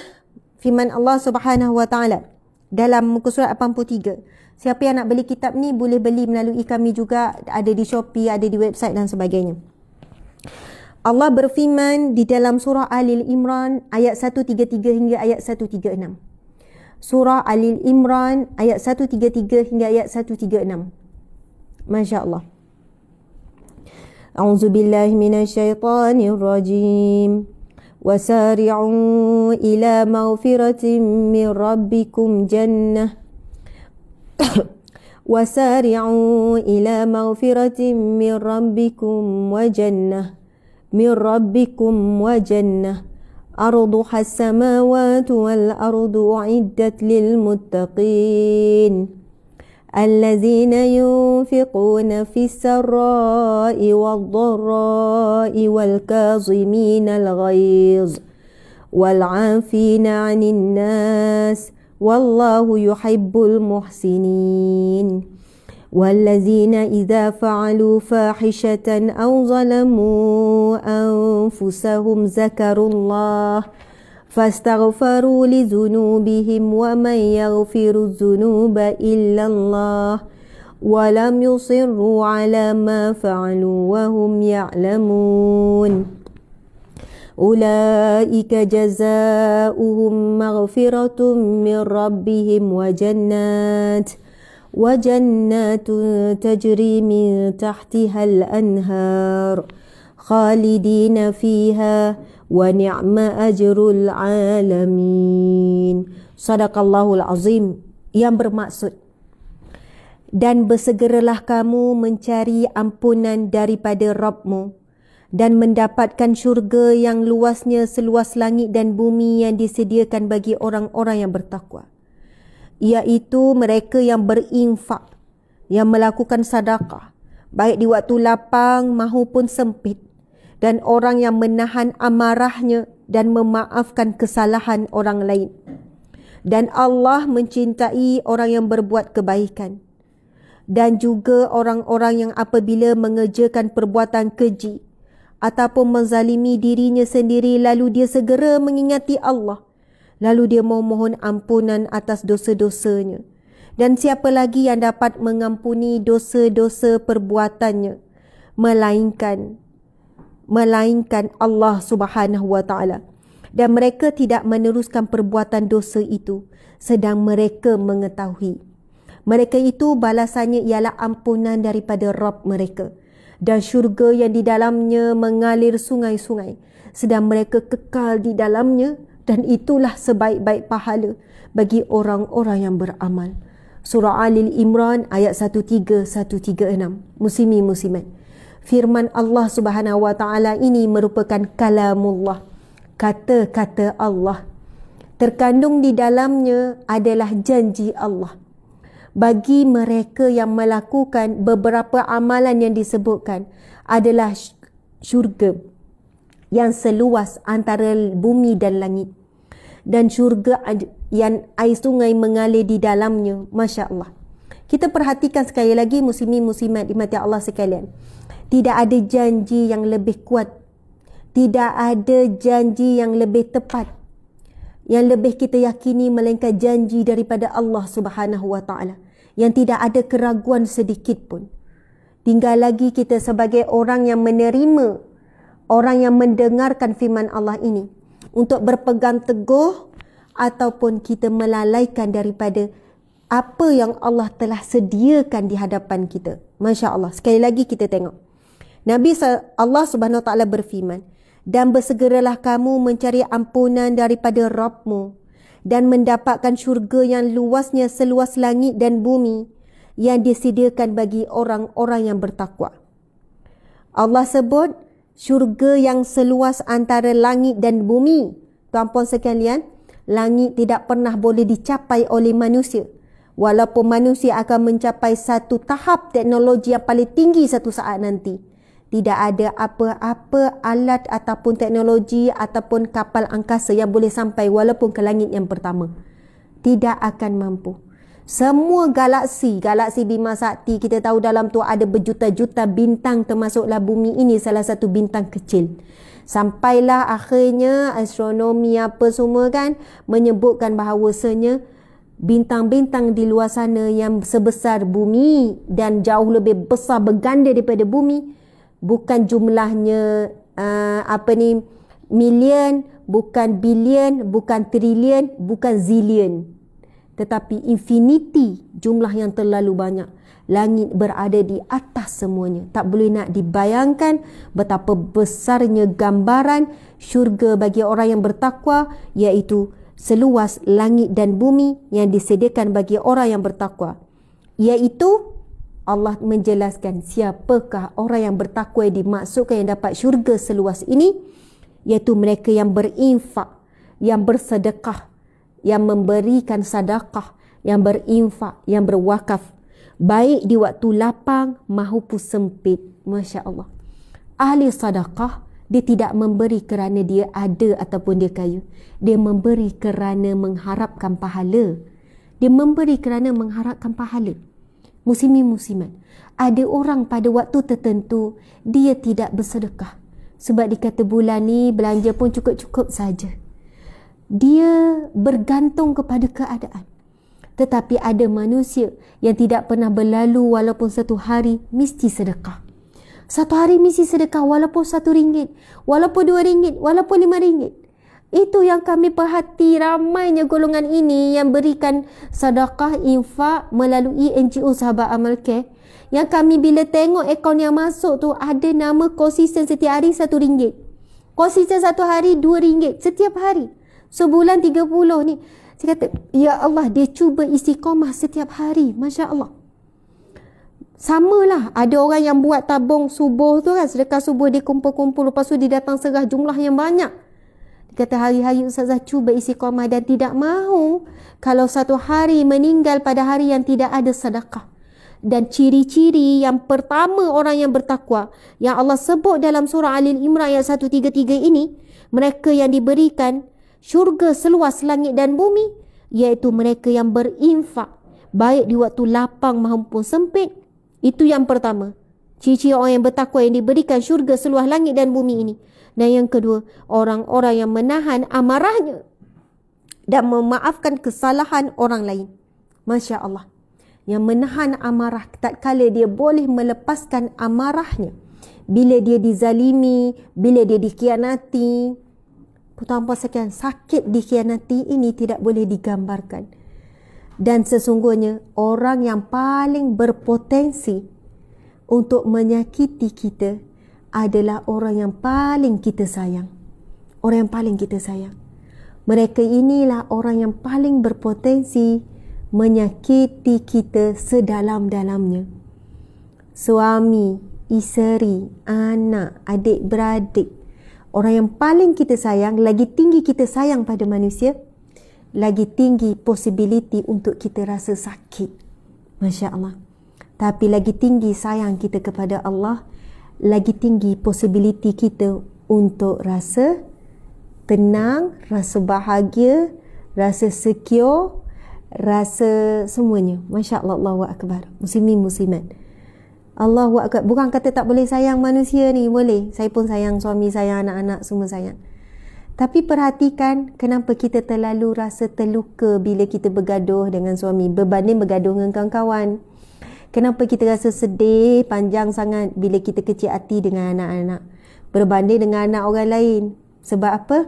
Firman Allah Subhanahu wa taala dalam muka surat 83. Siapa yang nak beli kitab ni boleh beli melalui kami juga, ada di Shopee, ada di website dan sebagainya. Allah berfirman di dalam surah Al-Imran ayat 133 hingga ayat 136. Surah Al-Imran ayat 133 hingga ayat 136. Masya-Allah. A'udzubillahi minasyaitonir rajim. Wasari'u ila maghfiratin min rabbikum jannah. وسارعوا إلى مغفرة من ربكم وجنة أرضها السماوات والأرض أعدت للمتقين الذين ينفقون في السراء والضراء والكاظمين الغيظ والعافين عن الناس والله يحب المحسنين والذين إذا فعلوا فاحشة أو ظلموا أنفسهم ذكروا الله فاستغفروا لذنوبهم ومن يغفر الذنوب إلا الله ولم يصروا على ما فعلوا وهم يعلمون أولئك جزاؤهم مغفرة من ربهم وجنات تجري من تحتها الأنهار خالدين فيها ونعم أجر العالمين. Sadaqallahul Azim, yang bermaksud, dan bersegeralah kamu mencari ampunan daripada Rabbmu dan mendapatkan syurga yang luasnya seluas langit dan bumi yang disediakan bagi orang-orang yang bertakwa, iaitu mereka yang berinfak, yang melakukan sedekah baik di waktu lapang maupun sempit, dan orang yang menahan amarahnya dan memaafkan kesalahan orang lain. Dan Allah mencintai orang yang berbuat kebaikan, dan juga orang-orang yang apabila mengerjakan perbuatan keji ataupun menzalimi dirinya sendiri, lalu dia segera mengingati Allah, lalu dia memohon ampunan atas dosa-dosanya. Dan siapa lagi yang dapat mengampuni dosa-dosa perbuatannya melainkan Allah Subhanahu wa taala. Dan mereka tidak meneruskan perbuatan dosa itu sedang mereka mengetahui. Mereka itu balasannya ialah ampunan daripada Rabb mereka, dan syurga yang di dalamnya mengalir sungai-sungai, sedang mereka kekal di dalamnya, dan itulah sebaik-baik pahala bagi orang-orang yang beramal. Surah Al-Imran ayat 13136. Muslimin muslimat, firman Allah Subhanahu wa taala ini merupakan kalamullah, kata-kata Allah. Terkandung di dalamnya adalah janji Allah bagi mereka yang melakukan beberapa amalan yang disebutkan, adalah syurga yang seluas antara bumi dan langit, dan syurga yang air sungai mengalir di dalamnya. Masya Allah. Kita perhatikan sekali lagi, muslimin muslimat dimati Allah sekalian, tidak ada janji yang lebih kuat, tidak ada janji yang lebih tepat, yang lebih kita yakini melainkan janji daripada Allah Subhanahu wa taala, yang tidak ada keraguan sedikit pun. Tinggal lagi kita sebagai orang yang menerima, orang yang mendengarkan firman Allah ini, untuk berpegang teguh ataupun kita melalaikan daripada apa yang Allah telah sediakan di hadapan kita. Masya Allah. Sekali lagi kita tengok, Nabi Allah Subhanahu wa taala berfirman, dan bersegeralah kamu mencari ampunan daripada Rabbmu dan mendapatkan syurga yang luasnya seluas langit dan bumi yang disediakan bagi orang-orang yang bertakwa. Allah sebut syurga yang seluas antara langit dan bumi. Tuan-puan sekalian, langit tidak pernah boleh dicapai oleh manusia, walaupun manusia akan mencapai satu tahap teknologi yang paling tinggi satu saat nanti. Tidak ada apa-apa alat ataupun teknologi ataupun kapal angkasa yang boleh sampai walaupun ke langit yang pertama. Tidak akan mampu. Semua galaksi Bima Sakti, kita tahu dalam tu ada berjuta-juta bintang, termasuklah bumi ini salah satu bintang kecil. Sampailah akhirnya astronomi apa semua kan menyebutkan bahawasanya bintang-bintang di luar sana yang sebesar bumi dan jauh lebih besar berganda daripada bumi, bukan jumlahnya million, bukan billion, bukan trillion, bukan zillion, tetapi infinity, jumlah yang terlalu banyak. Langit berada di atas semuanya. Tak boleh nak dibayangkan betapa besarnya gambaran syurga bagi orang yang bertakwa, iaitu seluas langit dan bumi yang disediakan bagi orang yang bertakwa. Iaitu Allah menjelaskan siapakah orang yang bertakwa yang dimaksudkan yang dapat syurga seluas ini, iaitu mereka yang berinfak, yang bersedekah, yang memberikan sedekah, yang berinfak, yang berwakaf, baik di waktu lapang maupun sempit. Masya Allah. Ahli sedekah, dia tidak memberi kerana dia ada ataupun dia kaya. Dia memberi kerana mengharapkan pahala. Dia memberi kerana mengharapkan pahala. Muslimin-muslimat, ada orang pada waktu tertentu dia tidak bersedekah sebab dia kata bulan ni belanja pun cukup-cukup saja. Dia bergantung kepada keadaan. Tetapi ada manusia yang tidak pernah berlalu walaupun satu hari mesti sedekah. Satu hari mesti sedekah walaupun RM1, walaupun RM2, walaupun RM5. Itu yang kami perhati, ramainya golongan ini yang berikan sedekah infak melalui NGO Sahabat Amal Care. Yang kami bila tengok akaun yang masuk tu ada nama konsisten setiap hari RM1. Konsisten satu hari RM2 setiap hari. Sebulan 30 ni. Saya kata, ya Allah, dia cuba istiqamah setiap hari. Masya Allah. Samalah, ada orang yang buat tabung subuh tu kan, sedekah subuh dia kumpul-kumpul, lepas tu dia datang serah jumlah yang banyak. Dia kata, hari-hari Ustazah cuba istiqamah dan tidak mahu kalau satu hari meninggal pada hari yang tidak ada sedekah. Dan ciri-ciri yang pertama orang yang bertakwa, yang Allah sebut dalam surah Al-Imran ayat 133 ini, mereka yang diberikan syurga seluas langit dan bumi, iaitu mereka yang berinfak baik di waktu lapang maupun sempit. Itu yang pertama, ciri-ciri orang yang bertakwa yang diberikan syurga seluas langit dan bumi ini. Dan yang kedua, orang-orang yang menahan amarahnya dan memaafkan kesalahan orang lain. Masya Allah. Yang menahan amarah tatkala dia boleh melepaskan amarahnya bila dia dizalimi, bila dia dikhianati. Puan-puan sekalian, sakit dikhianati ini tidak boleh digambarkan. Dan sesungguhnya orang yang paling berpotensi untuk menyakiti kita adalah orang yang paling kita sayang. Orang yang paling kita sayang. Mereka inilah orang yang paling berpotensi menyakiti kita sedalam-dalamnya. Suami, isteri, anak, adik-beradik. Orang yang paling kita sayang, lagi tinggi kita sayang pada manusia, lagi tinggi possibility untuk kita rasa sakit. Masya Allah. Tapi lagi tinggi sayang kita kepada Allah, lagi tinggi possibility kita untuk rasa tenang, rasa bahagia, rasa secure, rasa semuanya. Masya Allah, Allahu Akbar. Muslimin, muslimat. Allahu Akbar. Bukan kata tak boleh sayang manusia ni, boleh. Saya pun sayang suami, sayang anak-anak, semua sayang. Tapi perhatikan kenapa kita terlalu rasa terluka bila kita bergaduh dengan suami berbanding bergaduh dengan kawan-kawan. Kenapa kita rasa sedih panjang sangat bila kita kecil hati dengan anak-anak berbanding dengan anak orang lain. Sebab apa?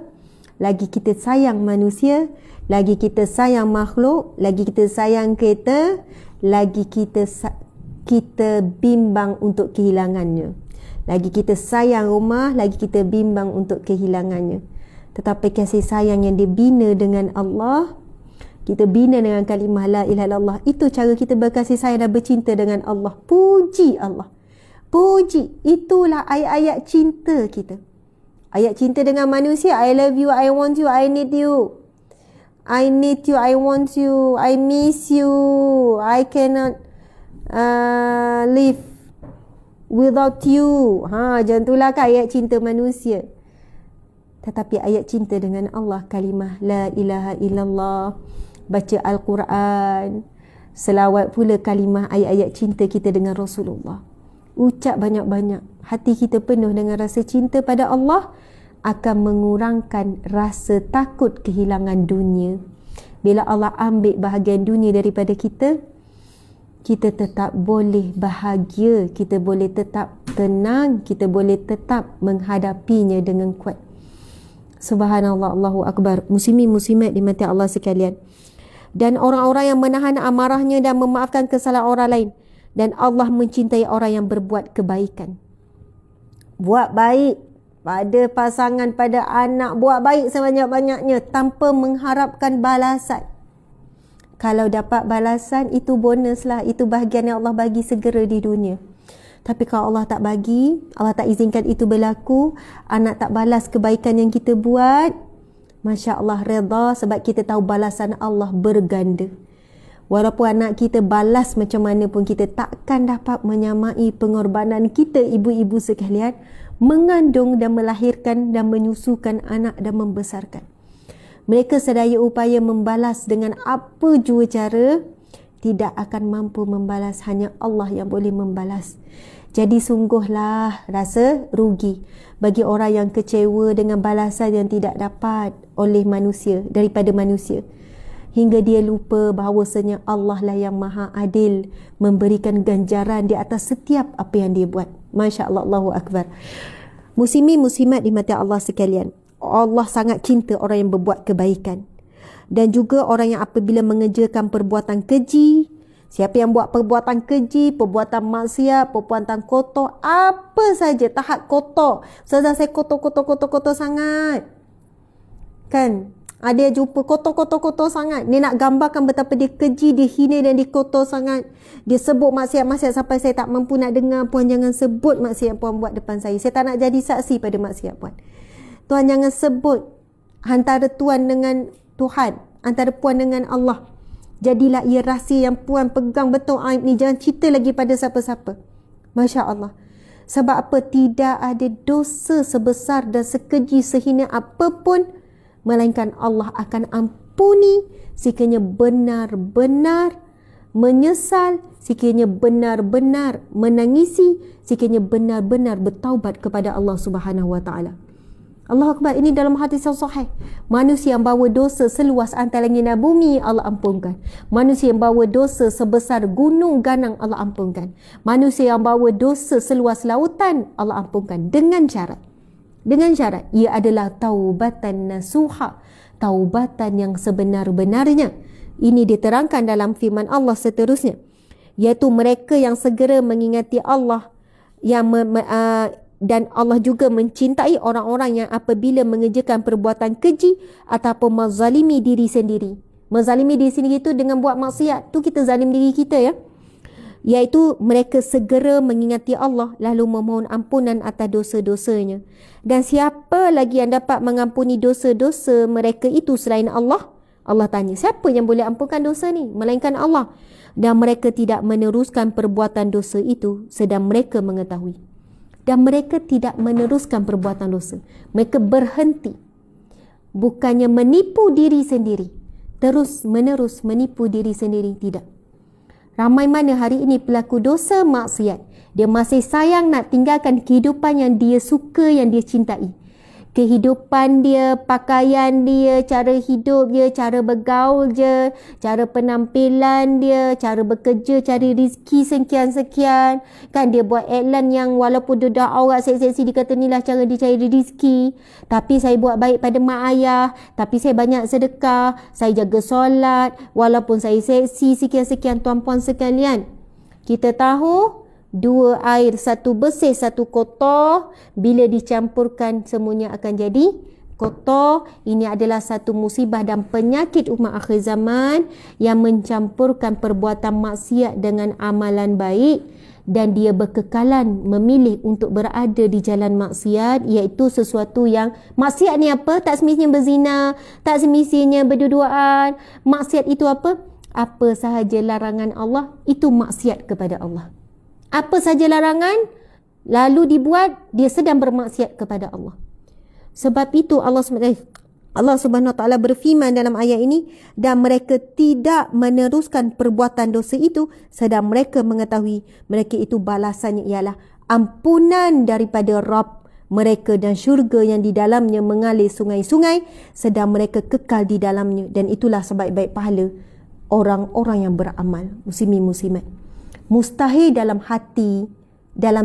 Lagi kita sayang manusia, lagi kita sayang makhluk, lagi kita sayang kereta, lagi kita bimbang untuk kehilangannya. Lagi kita sayang rumah, lagi kita bimbang untuk kehilangannya. Tetapi kasih sayang yang dibina dengan Allah, kita bina dengan kalimah la ilaha illallah, itu cara kita berkasih sayang dan bercinta dengan Allah. Puji Allah. Puji. Itulah ayat-ayat cinta kita. Ayat cinta dengan manusia, I love you, I want you, I need you. I need you, I want you, I miss you, I cannot live without you. Macam itulah kan ayat cinta manusia. Tetapi ayat cinta dengan Allah, kalimah la ilaha illallah, baca Al-Quran, selawat pula kalimah ayat-ayat cinta kita dengan Rasulullah. Ucap banyak-banyak. Hati kita penuh dengan rasa cinta pada Allah, akan mengurangkan rasa takut kehilangan dunia. Bila Allah ambil bahagian dunia daripada kita, kita tetap boleh bahagia, kita boleh tetap tenang, kita boleh tetap menghadapinya dengan kuat. Subhanallah, Allahu Akbar. Muslimin muslimat dimati Allah sekalian. Dan orang-orang yang menahan amarahnya dan memaafkan kesalahan orang lain. Dan Allah mencintai orang yang berbuat kebaikan. Buat baik pada pasangan, pada anak. Buat baik sebanyak-banyaknya tanpa mengharapkan balasan. Kalau dapat balasan, itu bonus lah. Itu bahagian yang Allah bagi segera di dunia. Tapi kalau Allah tak bagi, Allah tak izinkan itu berlaku, anak tak balas kebaikan yang kita buat, Masya Allah redha, sebab kita tahu balasan Allah berganda. Walaupun anak kita balas macam mana pun, kita takkan dapat menyamai pengorbanan kita ibu-ibu sekalian, mengandung dan melahirkan dan menyusukan anak dan membesarkan. Mereka sedaya upaya membalas dengan apa jua cara, tidak akan mampu membalas, hanya Allah yang boleh membalas. Jadi sungguhlah rasa rugi bagi orang yang kecewa dengan balasan yang tidak dapat oleh manusia, daripada manusia, hingga dia lupa bahawasanya Allah lah yang maha adil, memberikan ganjaran di atas setiap apa yang dia buat. Masya Allah, Allahu Akbar. Muslimin muslimat dimati Allah sekalian, Allah sangat cinta orang yang berbuat kebaikan. Dan juga orang yang apabila mengerjakan perbuatan keji, siapa yang buat perbuatan keji, perbuatan maksiat, perbuatan kotor, apa saja, tahap kotor. Ustazah, saya kotor sangat. Kan? Ada yang jumpa kotor sangat. Dia nak gambarkan betapa dia keji, dia hina dan dia kotor sangat. Dia sebut maksiat-maksiat sampai saya tak mampu nak dengar. Puan jangan sebut maksiat puan buat depan saya. Saya tak nak jadi saksi pada maksiat puan. Tuan jangan sebut antara tuan dengan Tuhan, antara puan dengan Allah. Jadilah ia rahsia yang puan pegang betul aib ni. Jangan cerita lagi pada siapa-siapa. Masya Allah. Sebab apa? Tidak ada dosa sebesar dan sekeji sehina apapun, melainkan Allah akan ampuni sekiranya benar-benar menyesal, sekiranya benar-benar menangisi, sekiranya benar-benar bertaubat kepada Allah Subhanahu Wa Taala. Allah Akbar. Ini dalam hadis yang sahih. Manusia yang bawa dosa seluas antara langit dan bumi, Allah ampunkan. Manusia yang bawa dosa sebesar gunung ganang, Allah ampunkan. Manusia yang bawa dosa seluas lautan, Allah ampunkan. Dengan syarat ia adalah taubatan nasuha, taubatan yang sebenar-benarnya. Ini diterangkan dalam firman Allah seterusnya, iaitu mereka yang segera mengingati Allah, yang dan Allah juga mencintai orang-orang yang apabila mengerjakan perbuatan keji ataupun menzalimi diri sendiri. Menzalimi diri sendiri itu dengan buat maksiat, tu kita zalim diri kita, ya. Iaitu mereka segera mengingati Allah lalu memohon ampunan atas dosa-dosanya. Dan siapa lagi yang dapat mengampuni dosa-dosa mereka itu selain Allah? Allah tanya, siapa yang boleh ampunkan dosa ni? Melainkan Allah. Dan mereka tidak meneruskan perbuatan dosa itu sedang mereka mengetahui. Dan mereka tidak meneruskan perbuatan dosa. Mereka berhenti. Bukannya menipu diri sendiri, terus menerus menipu diri sendiri, tidak. Ramai mana hari ini pelaku dosa maksiat, dia masih sayang nak tinggalkan kehidupan yang dia suka, yang dia cintai. Kehidupan dia, pakaian dia, cara hidup dia, cara bergaul dia, cara penampilan dia, cara bekerja, cari rezeki sekian-sekian. Kan dia buat iklan yang walaupun dia dah aurat seksi-seksi, dia kata inilah cara dia cari rezeki. Tapi saya buat baik pada mak ayah, tapi saya banyak sedekah, saya jaga solat, walaupun saya seksi sekian-sekian. Tuan-puan sekalian, kita tahu dua air, satu bersih, satu kotor, bila dicampurkan semuanya akan jadi kotor. Ini adalah satu musibah dan penyakit umat akhir zaman yang mencampurkan perbuatan maksiat dengan amalan baik, dan dia berkekalan memilih untuk berada di jalan maksiat, iaitu sesuatu yang maksiat ni apa? Tak semestinya berzina, tak semestinya berduaan. Maksiat itu apa? Apa sahaja larangan Allah, itu maksiat kepada Allah. Apa saja larangan, lalu dibuat, dia sedang bermaksiat kepada Allah. Sebab itu Allah Subhanahu Wa Taala berfirman dalam ayat ini, dan mereka tidak meneruskan perbuatan dosa itu sedang mereka mengetahui mereka itu balasannya ialah ampunan daripada Rabb mereka dan syurga yang di dalamnya mengalir sungai-sungai sedang mereka kekal di dalamnya, dan itulah sebaik-baik pahala orang-orang yang beramal. Muslimin muslimat, mustahil dalam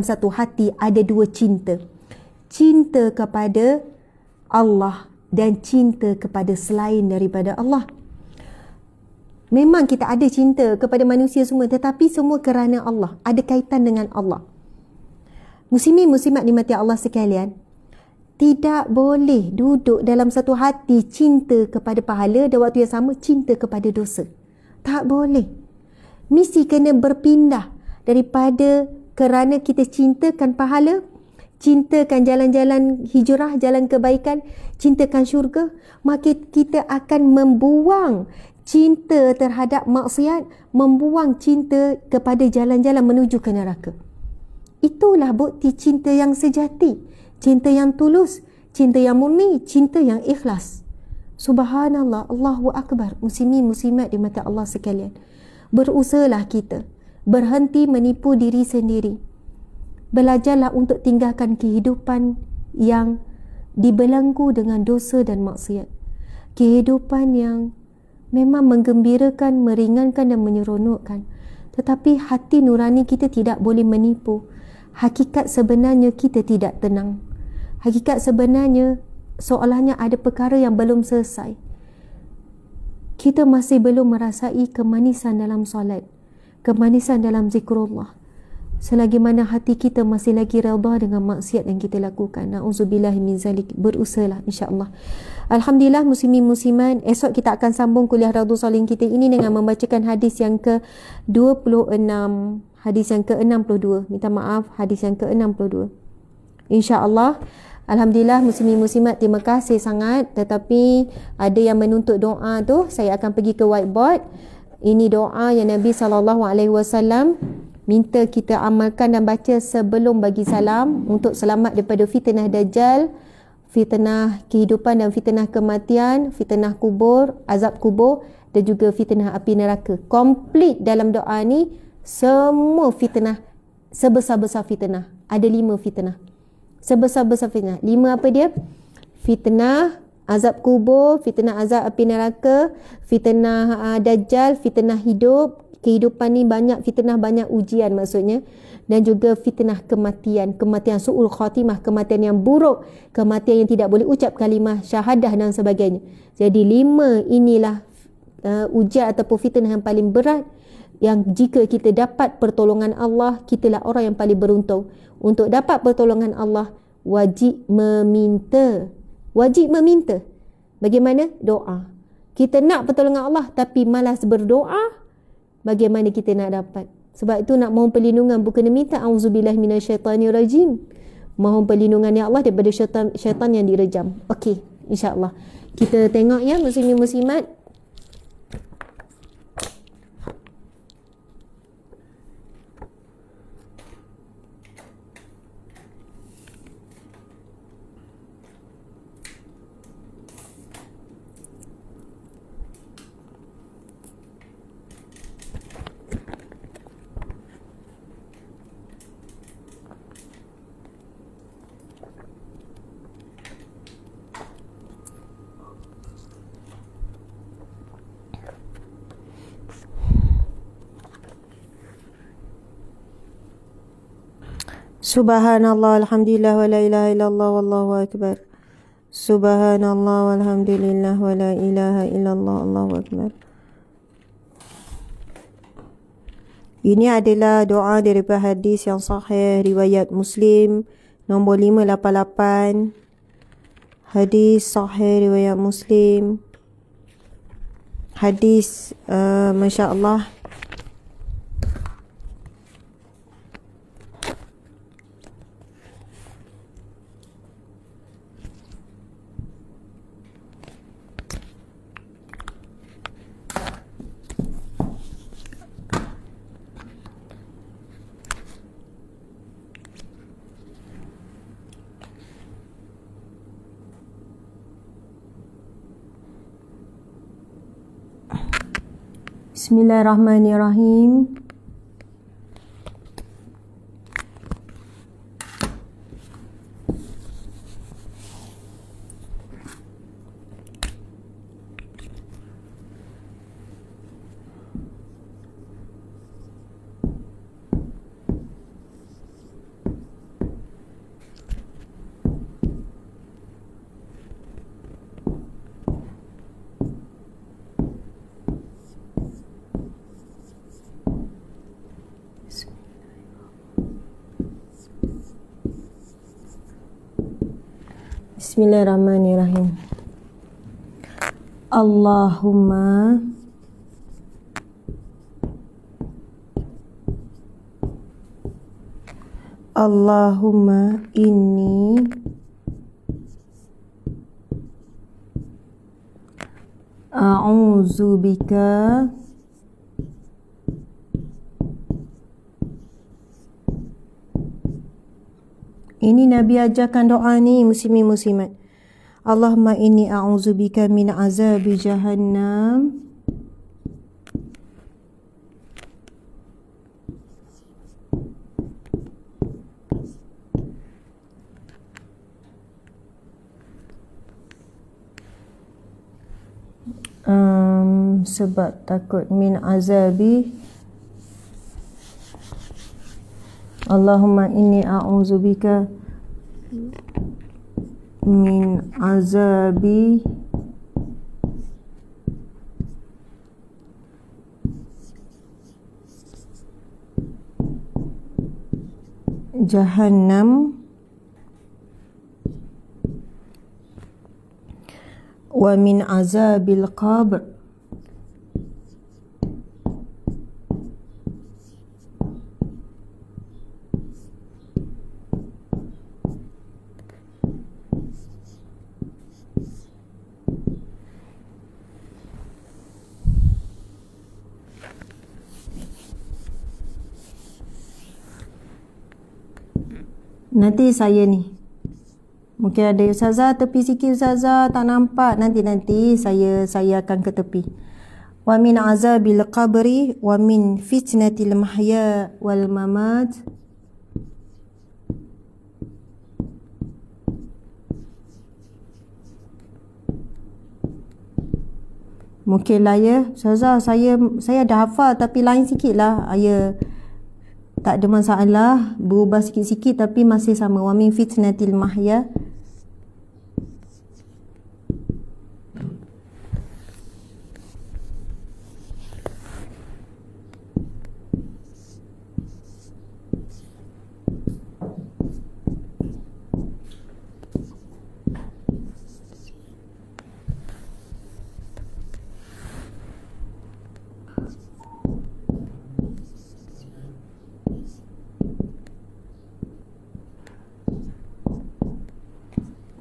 satu hati ada dua cinta. Cinta kepada Allah dan cinta kepada selain daripada Allah. Memang kita ada cinta kepada manusia semua, tetapi semua kerana Allah, ada kaitan dengan Allah. Muslimin muslimat dimati Allah sekalian, tidak boleh duduk dalam satu hati cinta kepada pahala dan waktu yang sama cinta kepada dosa. Tak boleh. Mesti kena berpindah daripada kerana kita cintakan pahala, cintakan jalan-jalan hijrah, jalan kebaikan, cintakan syurga, maka kita akan membuang cinta terhadap maksiat, membuang cinta kepada jalan-jalan menuju ke neraka. Itulah bukti cinta yang sejati, cinta yang tulus, cinta yang murni, cinta yang ikhlas. Subhanallah, Allahu Akbar. Muslimin muslimat di mata Allah sekalian, berusahalah kita berhenti menipu diri sendiri. Belajarlah untuk tinggalkan kehidupan yang dibelenggu dengan dosa dan maksiat. Kehidupan yang memang menggembirakan, meringankan dan menyeronokkan. Tetapi hati nurani kita tidak boleh menipu. Hakikat sebenarnya kita tidak tenang. Hakikat sebenarnya seolahnya ada perkara yang belum selesai. Kita masih belum merasai kemanisan dalam solat, kemanisan dalam zikrullah, selagi mana hati kita masih lagi redha dengan maksiat yang kita lakukan. Na'udzubillahi min zalik. Berusahalah insya-Allah. Alhamdulillah muslimin muslimat, esok kita akan sambung kuliah Riyadhus Shalihin kita ini dengan membacakan hadis yang ke-26, hadis yang ke-62. Minta maaf, hadis yang ke-62. Insya-Allah. Alhamdulillah muslimin muslimat, terima kasih sangat. Tetapi ada yang menuntut doa tu, saya akan pergi ke whiteboard. Ini doa yang Nabi SAW minta kita amalkan dan baca sebelum bagi salam untuk selamat daripada fitnah dajjal, fitnah kehidupan dan fitnah kematian, fitnah kubur, azab kubur dan juga fitnah api neraka. Komplit dalam doa ni semua fitnah, sebesar-besar fitnah. Ada 5 fitnah. Sebesar-besar fitnah. 5 apa dia? Fitnah azab kubur, fitnah azab api neraka, fitnah dajjal, fitnah hidup. Kehidupan ni banyak fitnah, banyak ujian maksudnya. Dan juga fitnah kematian, kematian su'ul khatimah, kematian yang buruk, kematian yang tidak boleh ucap kalimah syahadah dan sebagainya. Jadi 5 inilah ujian ataupun fitnah yang paling berat, yang jika kita dapat pertolongan Allah, kitalah orang yang paling beruntung. Untuk dapat pertolongan Allah, wajib meminta. Wajib meminta. Bagaimana? Doa. Kita nak pertolongan Allah tapi malas berdoa, bagaimana kita nak dapat? Sebab itu nak mohon perlindungan bukan minta auzubillahi minasyaitanirrajim. Mohon perlindungan ya Allah daripada syaitan yang direjam. Okey, insya-Allah. Kita tengok ya muslimin muslimat. Subhanallah, alhamdulillah, wa la ilaha illallah, wallahu akbar. Subhanallah, walhamdulillah, wa la ilaha illallah, allahu akbar. Ini adalah doa daripada hadis yang sahih riwayat Muslim nombor 588. Hadis sahih riwayat Muslim. Hadis masya-Allah. Bismillahirrahmanirrahim. Bismillahirrahmanirrahim. Allahumma inni a'udzubika Ini Nabi ajarkan doa ni muslimin muslimat. Allahumma inni a'udzubika min azabi jahannam sebab takut min azabi. Allahumma inni a'udzubika min azabi jahannam wa min azabil qabr. Nanti saya ni mungkin ada ustazah tepi sikit, ustazah tak nampak, nanti saya akan ke tepi. Wa min azabil qabri wa min fitnatil mahya wal mamat. Mungkin lah ya ustazah, saya dah hafal tapi lain sikit lah ya. Tak ada masalah, berubah sikit-sikit tapi masih sama. Wa min fitnatil mahya.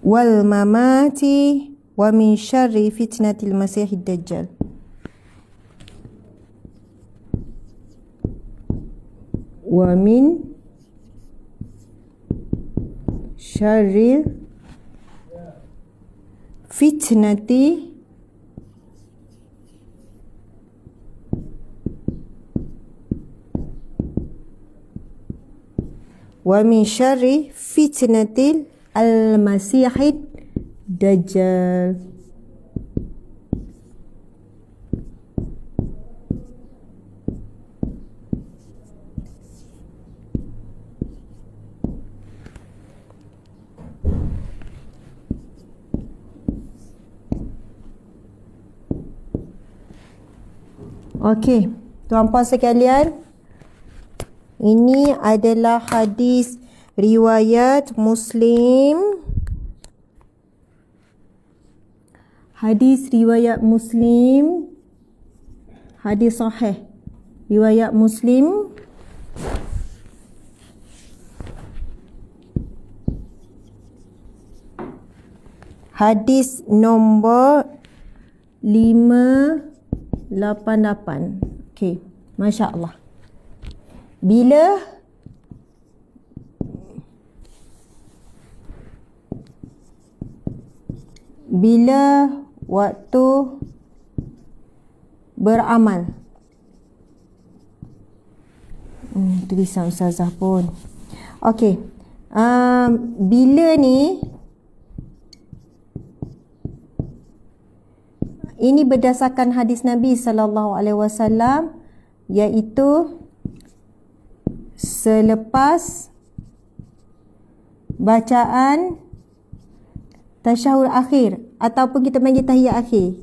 Wal mamati wa min syarri fitnatil masihid dajjal. Wa min syarri fitnati wa min syarri fitnatil al-masihid dajjal. Okey, tuan-puan sekalian, ini adalah hadis riwayat Muslim. Hadis riwayat Muslim. Hadis sahih riwayat Muslim. Hadis nombor 588. Okey, masya-Allah. Bila waktu beramal. Tulisan ustazah pun. Okey. Bila ni, ini berdasarkan hadis Nabi SAW, iaitu selepas bacaan tasyahud akhir ataupun kita panggil tahiyat akhir.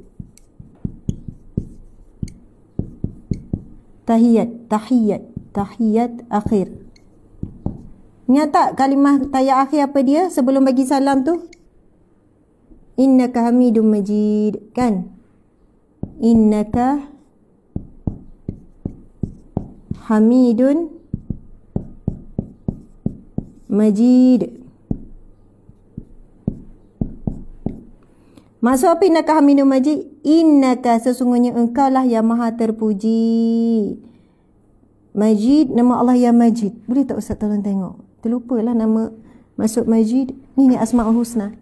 Tahiyat akhir. Ingat tak kalimah tahiyat akhir apa dia sebelum bagi salam tu? Innaka Hamidum Majid, kan? Innaka Hamidun Majid. Maksud apa innaka Hamidum Majid? Innaka, sesungguhnya engkau lah yang maha terpuji. Majid, nama Allah yang Majid. Boleh tak Ustaz tolong tengok? Terlupalah nama maksud Majid. Ni Asma'ul Husna.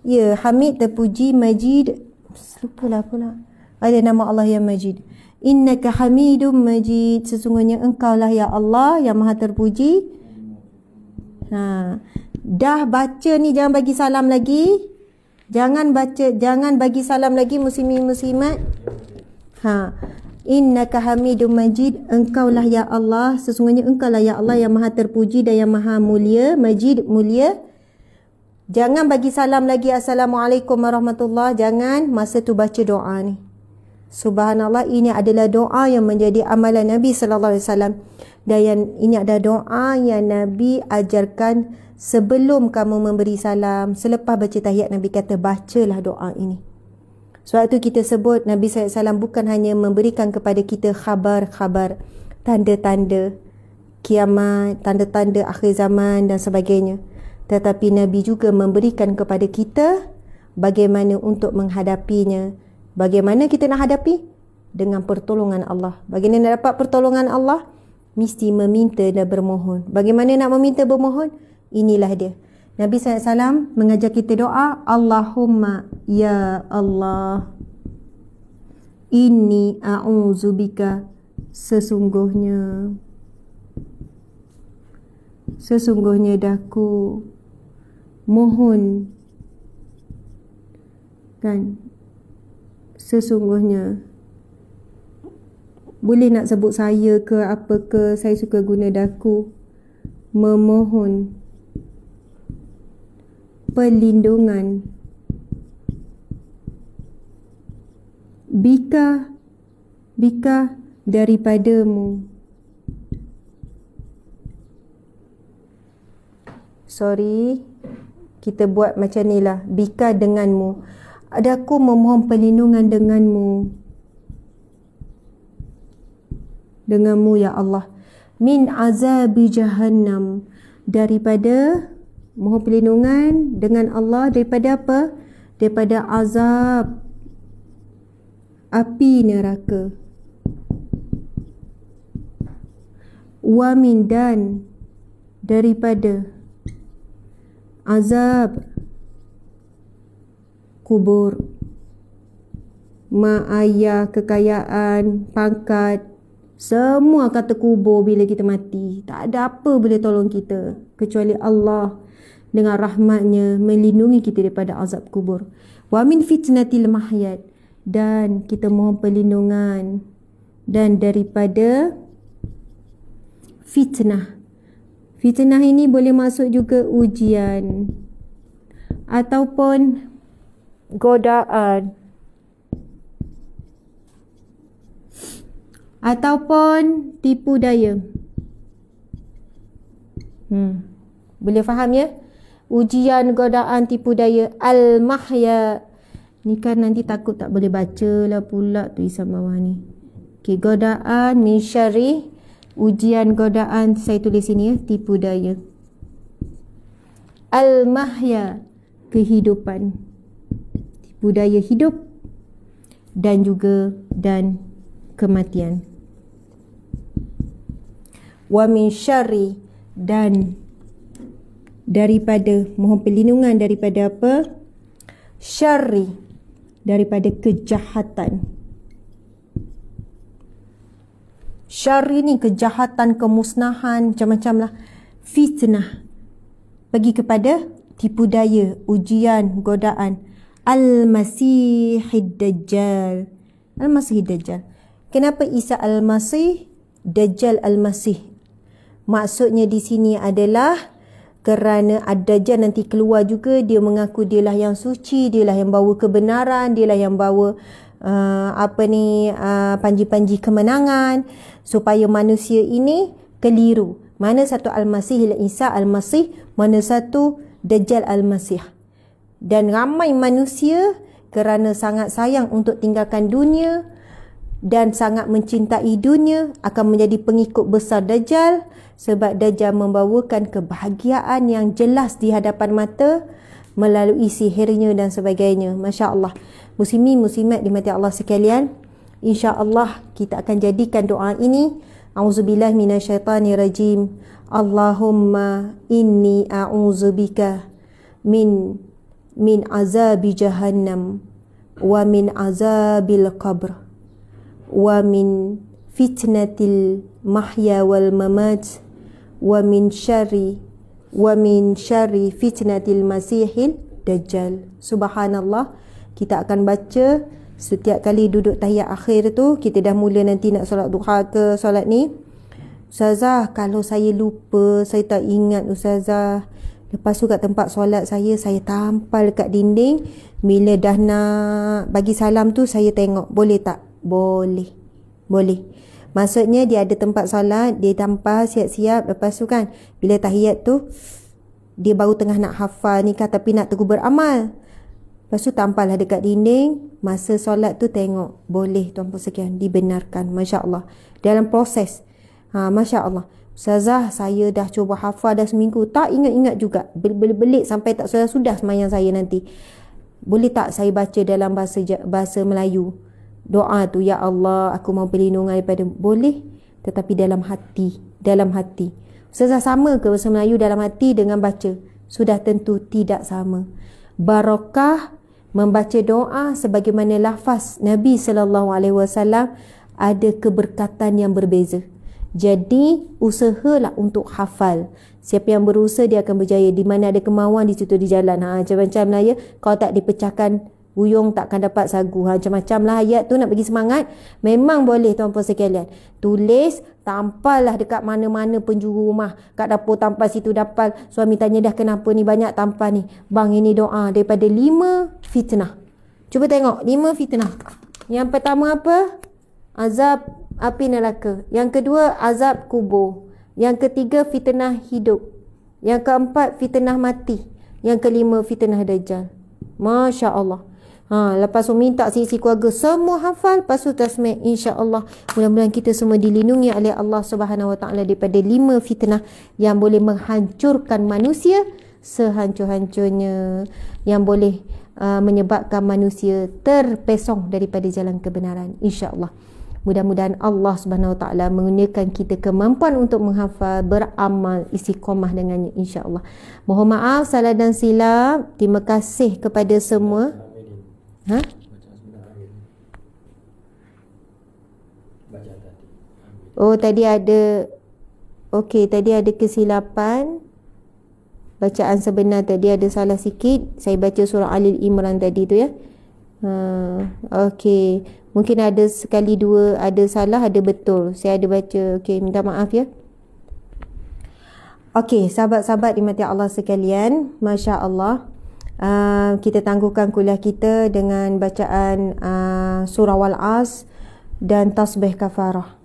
Ya, Hamid terpuji, Majid lupalah pula. Ada nama Allah yang Majid. Innaka Hamidum Majid, sesungguhnya engkau lah ya Allah yang maha terpuji. Dah baca ni, jangan bagi salam lagi. Jangan bagi salam lagi muslimin muslimat. Innaka Hamidum Majid, engkaulah ya Allah, sesungguhnya engkaulah ya Allah yang maha terpuji dan yang maha mulia. Majid, mulia. Jangan bagi salam lagi Assalamualaikum warahmatullahi. Jangan masa tu baca doa ni. Subhanallah, ini adalah doa yang menjadi amalan Nabi SAW. Dan ini adalah doa yang Nabi ajarkan sebelum kamu memberi salam. Selepas baca tahiyat, Nabi kata bacalah doa ini. Sebab tu kita sebut Nabi SAW bukan hanya memberikan kepada kita khabar-khabar, tanda-tanda kiamat, tanda-tanda akhir zaman dan sebagainya. Tetapi Nabi juga memberikan kepada kita bagaimana untuk menghadapinya. Bagaimana kita nak hadapi? Dengan pertolongan Allah. Bagaimana nak dapat pertolongan Allah? Mesti meminta dan bermohon. Bagaimana nak meminta bermohon? Inilah dia. Nabi SAW mengajar kita doa, Allahumma ya Allah, inni a'udzubika, sesungguhnya daku mohon, kan, sesungguhnya. Boleh nak sebut saya ke apa ke, saya suka guna daku. Memohon perlindungan bika daripadamu. Kita buat macam ni lah. Bika denganmu. Aku memohon perlindungan denganmu ya Allah. Min azabi jahannam, daripada, mohon perlindungan dengan Allah daripada apa? Daripada azab api neraka. Wa min, dan daripada azab kubur. Mak ayah, kekayaan, pangkat, semua kata kubur bila kita mati. Tak ada apa boleh tolong kita kecuali Allah dengan rahmatnya melindungi kita daripada azab kubur. Wa min fitnatil mahyat, dan kita mohon perlindungan dan daripada fitnah. Fitnah ini boleh masuk juga ujian ataupun godaan ataupun tipu daya. Boleh faham ya? Ujian, godaan, tipu daya. Al-mahya, ni kan nanti takut tak boleh baca lah pula tulisan bawah ni. Okay, godaan, min syarri, ujian, godaan, saya tulis sini ya, tipu daya. Al-mahya, kehidupan, tipu daya hidup, dan juga kematian. Wa min syarri, dan daripada, mohon perlindungan daripada apa? Syarri, daripada kejahatan. Syar ni kejahatan, kemusnahan, macam-macam lah. Fitnah, bagi kepada tipu daya, ujian, godaan. Al-Masihid Dajjal. Al-Masihid Dajjal. Kenapa Isa Al-Masih, Dajjal Al-Masih? Maksudnya di sini adalah kerana Ad-Dajjal nanti keluar juga, dia mengaku dialah yang suci, dialah yang bawa kebenaran, dialah yang bawa panji-panji kemenangan, supaya manusia ini keliru. Mana satu Al-Masih Isa Al-Masih, mana satu Dajjal Al-Masih. Dan ramai manusia kerana sangat sayang untuk tinggalkan dunia dan sangat mencintai dunia akan menjadi pengikut besar Dajjal, sebab Dajjal membawakan kebahagiaan yang jelas di hadapan mata melalui sihirnya dan sebagainya. Masya Allah. Muslimin muslimat dimati Allah sekalian, insya-Allah kita akan jadikan doa ini. A'udzubillahi minasyaitanirrajim. Allahumma inni a'udzubika min azabi jahannam wa min azabil qabr wa min fitnatil mahya wal mamat wa min syarri fitnatil masihil dajjal. Subhanallah. Kita akan baca setiap kali duduk tahiyat akhir tu. Kita dah mula nanti nak solat duha ke solat ni. Ustazah, kalau saya lupa, saya tak ingat Ustazah. Lepas tu kat tempat solat saya tampal kat dinding. Bila dah nak bagi salam tu, saya tengok. Boleh tak? Boleh. Boleh. Maksudnya dia ada tempat solat, dia tampal siap-siap. Lepas tu kan, bila tahiyat tu, dia baru tengah nak hafal ni kan, tapi nak teguh beramal. Lepas tu tampal lah dekat dinding. Masa solat tu tengok. Boleh tuan-puan sekian. Dibenarkan. Masya Allah. Dalam proses. Masya Allah. Ustazah, saya dah cuba hafal dah seminggu. Tak ingat-ingat juga. Belik sampai tak sudah semayang saya nanti. Boleh tak saya baca dalam bahasa Melayu? Doa tu, ya Allah, aku mau perlindungan daripada. Boleh. Tetapi dalam hati. Dalam hati. Ustazah, sama ke bahasa Melayu dalam hati dengan baca? Sudah tentu tidak sama. Barakah membaca doa sebagaimana lafaz Nabi SAW ada keberkatan yang berbeza. Jadi usahalah untuk hafal. Siapa yang berusaha dia akan berjaya. Di mana ada kemauan di situ di jalan. Macam-macam lah ya. Kalau tak dipecahkan buyung takkan dapat sagu. Macam-macam lah ayat tu nak bagi semangat. Memang boleh tuan-puan sekalian. Tulis, tampal lah dekat mana-mana penjuru rumah. Kat dapur tampal situ dampal. Suami tanya dah kenapa ni banyak tampal ni. Bang, ini doa daripada 5 fitnah. Cuba tengok 5 fitnah. Yang pertama apa? Azab api neraka. Yang kedua azab kubur. Yang ketiga fitnah hidup. Yang keempat fitnah mati. Yang kelima fitnah dajjal. Masya Allah. Lepas tu minta sisi keluarga semua hafal. Lepas tu tasmih, insya-Allah. Mudah-mudahan kita semua dilindungi oleh Allah Subhanahu Wa Taala daripada 5 fitnah yang boleh menghancurkan manusia sehancur-hancurnya, yang boleh menyebabkan manusia terpesong daripada jalan kebenaran. Insya-Allah. Mudah-mudahan Allah Subhanahu Wa Taala mengurniakan kita kemampuan untuk menghafal, beramal, istiqamah dengannya, insya-Allah. Mohon maaf salah dan silap. Terima kasih kepada semua. Oh, tadi ada. Okey, tadi ada kesilapan. Bacaan sebenar tadi ada salah sikit. Saya baca surah Ali Imran tadi tu ya. Okey. Mungkin ada sekali dua ada salah, ada betul. Saya ada baca. Okey, minta maaf ya. Okey, sahabat-sahabat dimati Allah sekalian, Masya Allah. Kita tangguhkan kuliah kita dengan bacaan surah Wal-As dan tasbih kafarah.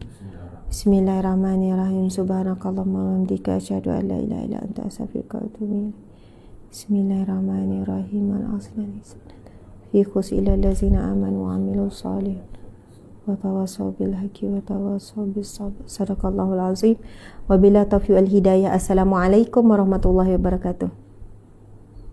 Bismillahirrahmanirrahim. Subhanakallahumma wa bihamdika asyhadu an la ilaha illa anta astaghfiruka wa atubu ilaik. Bismillahirrahmanirrahim. Al-aslan fi khusil allazina amanu wa amilus solihin wa tawassaw bil haqqi wa tawassaw bis sabr. Sadaqallahul azim. Wabillahi taufiq wal hidayah. Assalamualaikum warahmatullahi wabarakatuh.